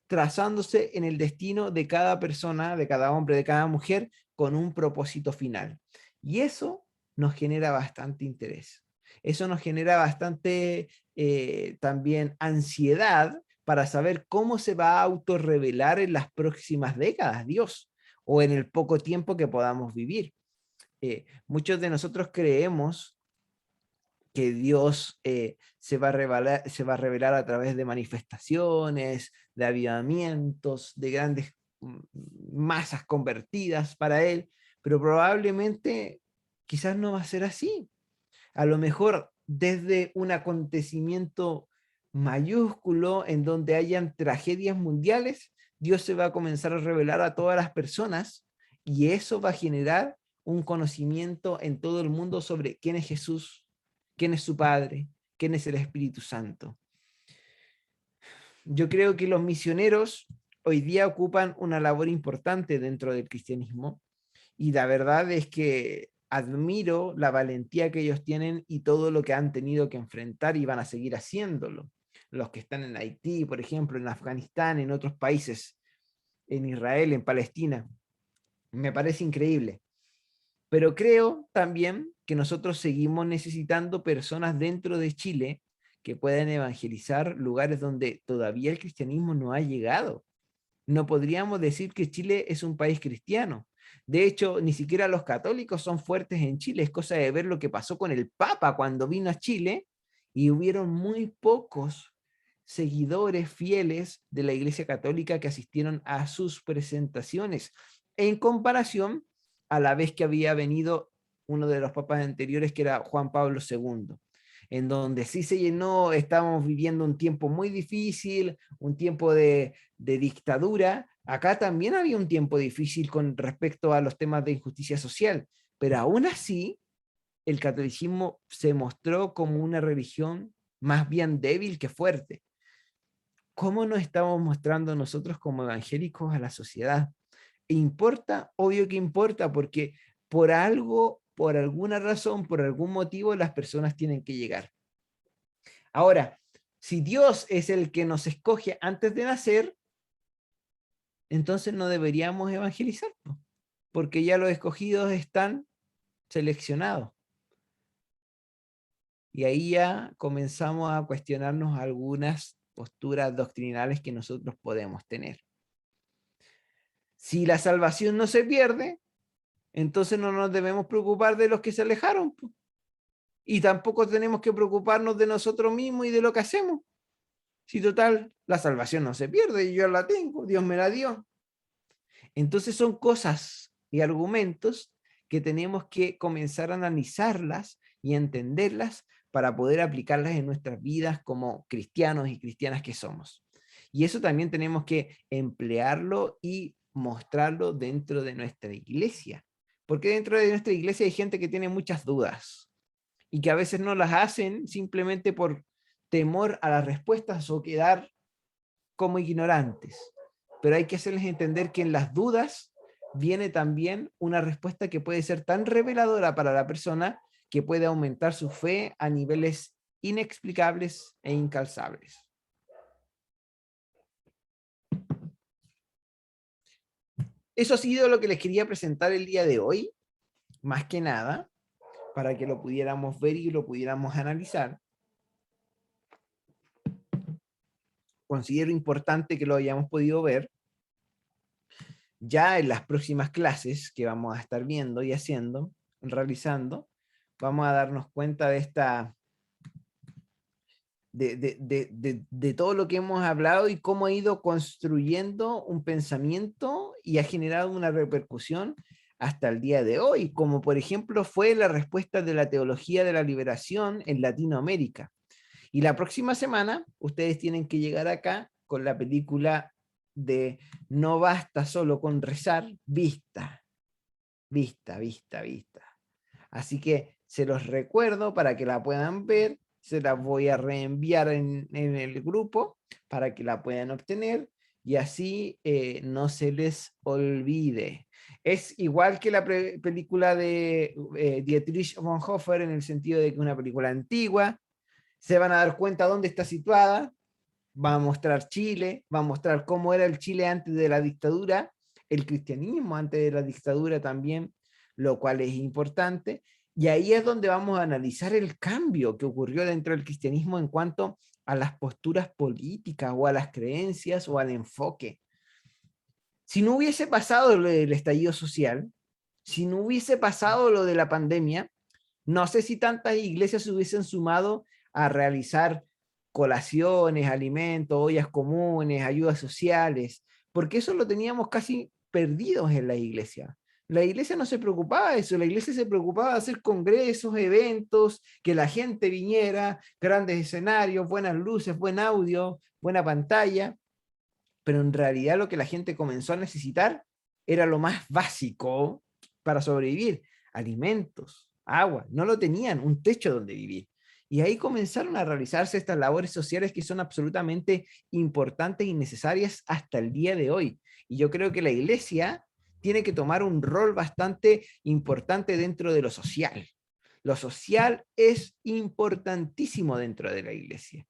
trazándose en el destino de cada persona, de cada hombre, de cada mujer, con un propósito final. Y eso nos genera bastante interés. Eso nos genera bastante también ansiedad para saber cómo se va a autorrevelar en las próximas décadas Dios o en el poco tiempo que podamos vivir. Muchos de nosotros creemos que Dios se va a revelar a través de manifestaciones, de avivamientos, de grandes masas convertidas para Él, pero probablemente quizás no va a ser así. A lo mejor desde un acontecimiento mayúsculo en donde hayan tragedias mundiales, Dios se va a comenzar a revelar a todas las personas y eso va a generar un conocimiento en todo el mundo sobre quién es Jesús, quién es su Padre, quién es el Espíritu Santo. Yo creo que los misioneros hoy día ocupan una labor importante dentro del cristianismo y la verdad es que admiro la valentía que ellos tienen y todo lo que han tenido que enfrentar y van a seguir haciéndolo. Los que están en Haití, por ejemplo, en Afganistán, en otros países, en Israel, en Palestina. Me parece increíble. Pero creo también que nosotros seguimos necesitando personas dentro de Chile que puedan evangelizar lugares donde todavía el cristianismo no ha llegado. No podríamos decir que Chile es un país cristiano. De hecho, ni siquiera los católicos son fuertes en Chile. Es cosa de ver lo que pasó con el Papa cuando vino a Chile y hubieron muy pocos seguidores fieles de la Iglesia Católica que asistieron a sus presentaciones en comparación a la vez que había venido uno de los papas anteriores, que era Juan Pablo II, en donde sí se llenó. Estábamos viviendo un tiempo muy difícil, un tiempo de dictadura. Acá también había un tiempo difícil con respecto a los temas de injusticia social, pero aún así el catolicismo se mostró como una religión más bien débil que fuerte. ¿Cómo nos estamos mostrando nosotros como evangélicos a la sociedad? ¿Importa? Obvio que importa, porque por algo, por alguna razón, por algún motivo, las personas tienen que llegar. Ahora, si Dios es el que nos escoge antes de nacer, entonces no deberíamos evangelizar, porque ya los escogidos están seleccionados. Y ahí ya comenzamos a cuestionarnos algunas posturas doctrinales que nosotros podemos tener. Si la salvación no se pierde, entonces no nos debemos preocupar de los que se alejaron. Y tampoco tenemos que preocuparnos de nosotros mismos y de lo que hacemos. Si total, la salvación no se pierde, yo la tengo, Dios me la dio. Entonces son cosas y argumentos que tenemos que comenzar a analizarlas y entenderlas para poder aplicarlas en nuestras vidas como cristianos y cristianas que somos. Y eso también tenemos que emplearlo y mostrarlo dentro de nuestra iglesia. Porque dentro de nuestra iglesia hay gente que tiene muchas dudas y que a veces no las hacen simplemente por temor a las respuestas o quedar como ignorantes. Pero hay que hacerles entender que en las dudas viene también una respuesta que puede ser tan reveladora para la persona que puede aumentar su fe a niveles inexplicables e incalzables. Eso ha sido lo que les quería presentar el día de hoy, más que nada, para que lo pudiéramos ver y lo pudiéramos analizar. Considero importante que lo hayamos podido ver. Ya en las próximas clases que vamos a estar viendo y haciendo, realizando, vamos a darnos cuenta de esta de todo lo que hemos hablado y cómo ha ido construyendo un pensamiento y ha generado una repercusión hasta el día de hoy, como por ejemplo fue la respuesta de la teología de la liberación en Latinoamérica. Y la próxima semana ustedes tienen que llegar acá con la película de No basta solo con rezar, vista. Así que se los recuerdo para que la puedan ver. Se las voy a reenviar en el grupo para que la puedan obtener y así no se les olvide. Es igual que la película de Dietrich Bonhoeffer, en el sentido de que es una película antigua. Se van a dar cuenta dónde está situada. Va a mostrar Chile, va a mostrar cómo era el Chile antes de la dictadura, el cristianismo antes de la dictadura también, lo cual es importante. Y ahí es donde vamos a analizar el cambio que ocurrió dentro del cristianismo en cuanto a las posturas políticas o a las creencias o al enfoque. Si no hubiese pasado lo del estallido social, si no hubiese pasado lo de la pandemia, no sé si tantas iglesias se hubiesen sumado a realizar colaciones, alimentos, ollas comunes, ayudas sociales, porque eso lo teníamos casi perdidos en la iglesia. La iglesia no se preocupaba de eso, la iglesia se preocupaba de hacer congresos, eventos, que la gente viniera, grandes escenarios, buenas luces, buen audio, buena pantalla, pero en realidad lo que la gente comenzó a necesitar era lo más básico para sobrevivir: alimentos, agua, no lo tenían, un techo donde vivir. Y ahí comenzaron a realizarse estas labores sociales que son absolutamente importantes y necesarias hasta el día de hoy. Y yo creo que la iglesia tiene que tomar un rol bastante importante dentro de lo social. Lo social es importantísimo dentro de la iglesia.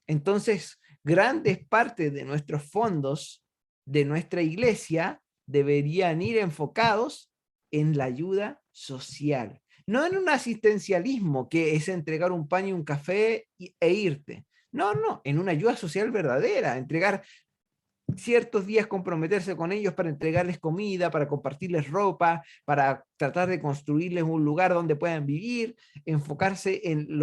Entonces, grandes partes de nuestros fondos de nuestra iglesia deberían ir enfocados en la ayuda social. No en un asistencialismo que es entregar un pan y un café e irte. No, en una ayuda social verdadera, entregar ciertos días, comprometerse con ellos para entregarles comida, para compartirles ropa, para tratar de construirles un lugar donde puedan vivir, enfocarse en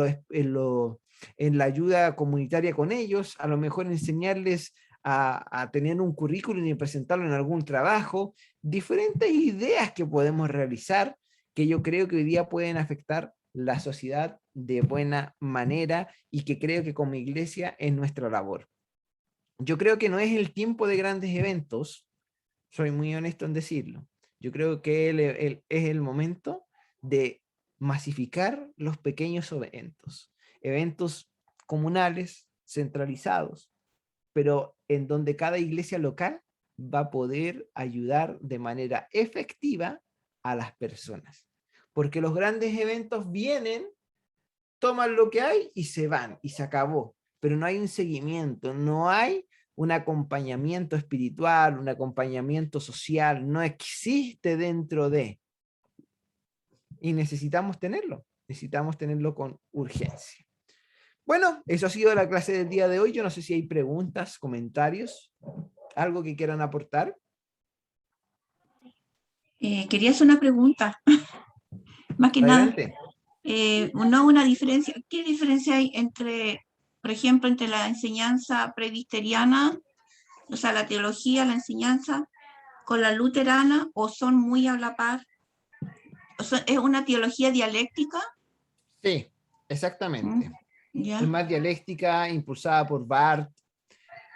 la ayuda comunitaria con ellos, a lo mejor enseñarles a tener un currículum y presentarlo en algún trabajo, diferentes ideas que podemos realizar que yo creo que hoy día pueden afectar la sociedad de buena manera y que creo que como iglesia es nuestra labor. Yo creo que no es el tiempo de grandes eventos, soy muy honesto en decirlo. Yo creo que es el momento de masificar los pequeños eventos, eventos comunales, centralizados, pero en donde cada iglesia local va a poder ayudar de manera efectiva a las personas. Porque los grandes eventos vienen, toman lo que hay y se van, y se acabó. Pero no hay un seguimiento, no hay un acompañamiento espiritual, un acompañamiento social, no existe dentro de. Y necesitamos tenerlo con urgencia. Bueno, eso ha sido la clase del día de hoy. Yo no sé si hay preguntas, comentarios, algo que quieran aportar. Quería hacer una pregunta. Más que Adelante. nada, no una diferencia. ¿Qué diferencia hay entre, por ejemplo, entre la enseñanza presbiteriana, o sea, la teología, la enseñanza, con la luterana, o son muy a la par? O sea, ¿es una teología dialéctica? Sí, exactamente. ¿Ya? Es más dialéctica, impulsada por Barth,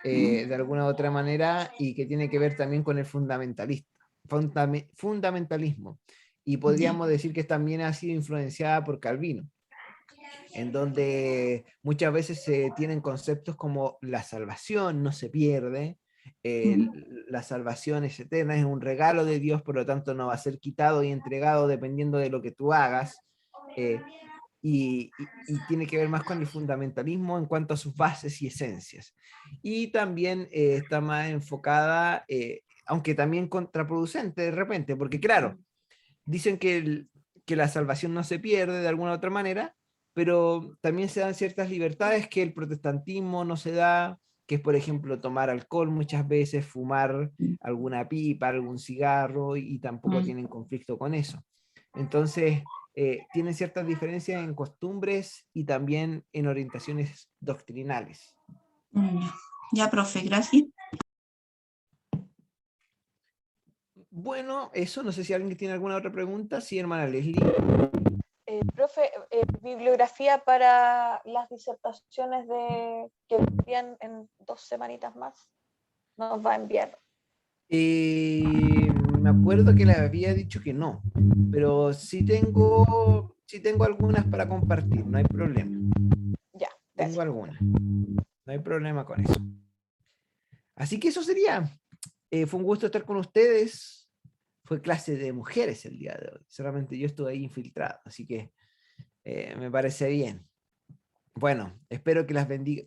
de alguna u otra manera, y que tiene que ver también con el fundamentalismo. Y podríamos decir que también ha sido influenciada por Calvino, en donde muchas veces se tienen conceptos como la salvación no se pierde, la salvación es eterna, es un regalo de Dios, por lo tanto no va a ser quitado y entregado dependiendo de lo que tú hagas. Y tiene que ver más con el fundamentalismo en cuanto a sus bases y esencias. Y también está más enfocada, aunque también contraproducente de repente, porque claro, dicen que la salvación no se pierde de alguna u otra manera, pero también se dan ciertas libertades que el protestantismo no se da, que es por ejemplo tomar alcohol muchas veces, fumar alguna pipa, algún cigarro, y tampoco tienen conflicto con eso. Entonces, tienen ciertas diferencias en costumbres y también en orientaciones doctrinales. Ya, profe, gracias. Bueno, eso, no sé si alguien tiene alguna otra pregunta. Sí, hermana Leslie. Profe, bibliografía para las disertaciones que envían en 2 semanitas más, nos va a enviar. Me acuerdo que le había dicho que no, pero sí tengo algunas para compartir, no hay problema. Ya, Tengo gracias. algunas, no hay problema con eso. Así que eso sería. Fue un gusto estar con ustedes. Fue clase de mujeres el día de hoy. Solamente yo estuve ahí infiltrado, así que me parece bien. Bueno, espero que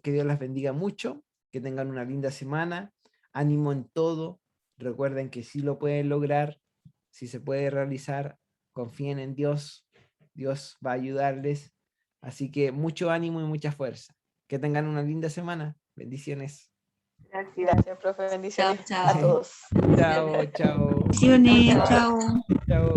Dios las bendiga mucho, que tengan una linda semana. Ánimo en todo. Recuerden que sí lo pueden lograr, si se puede realizar. Confíen en Dios. Dios va a ayudarles. Así que mucho ánimo y mucha fuerza. Que tengan una linda semana. Bendiciones. Gracias, profe. Bendiciones Chao, chao. a todos. Chao, chao. Bendiciones, chao. Chao.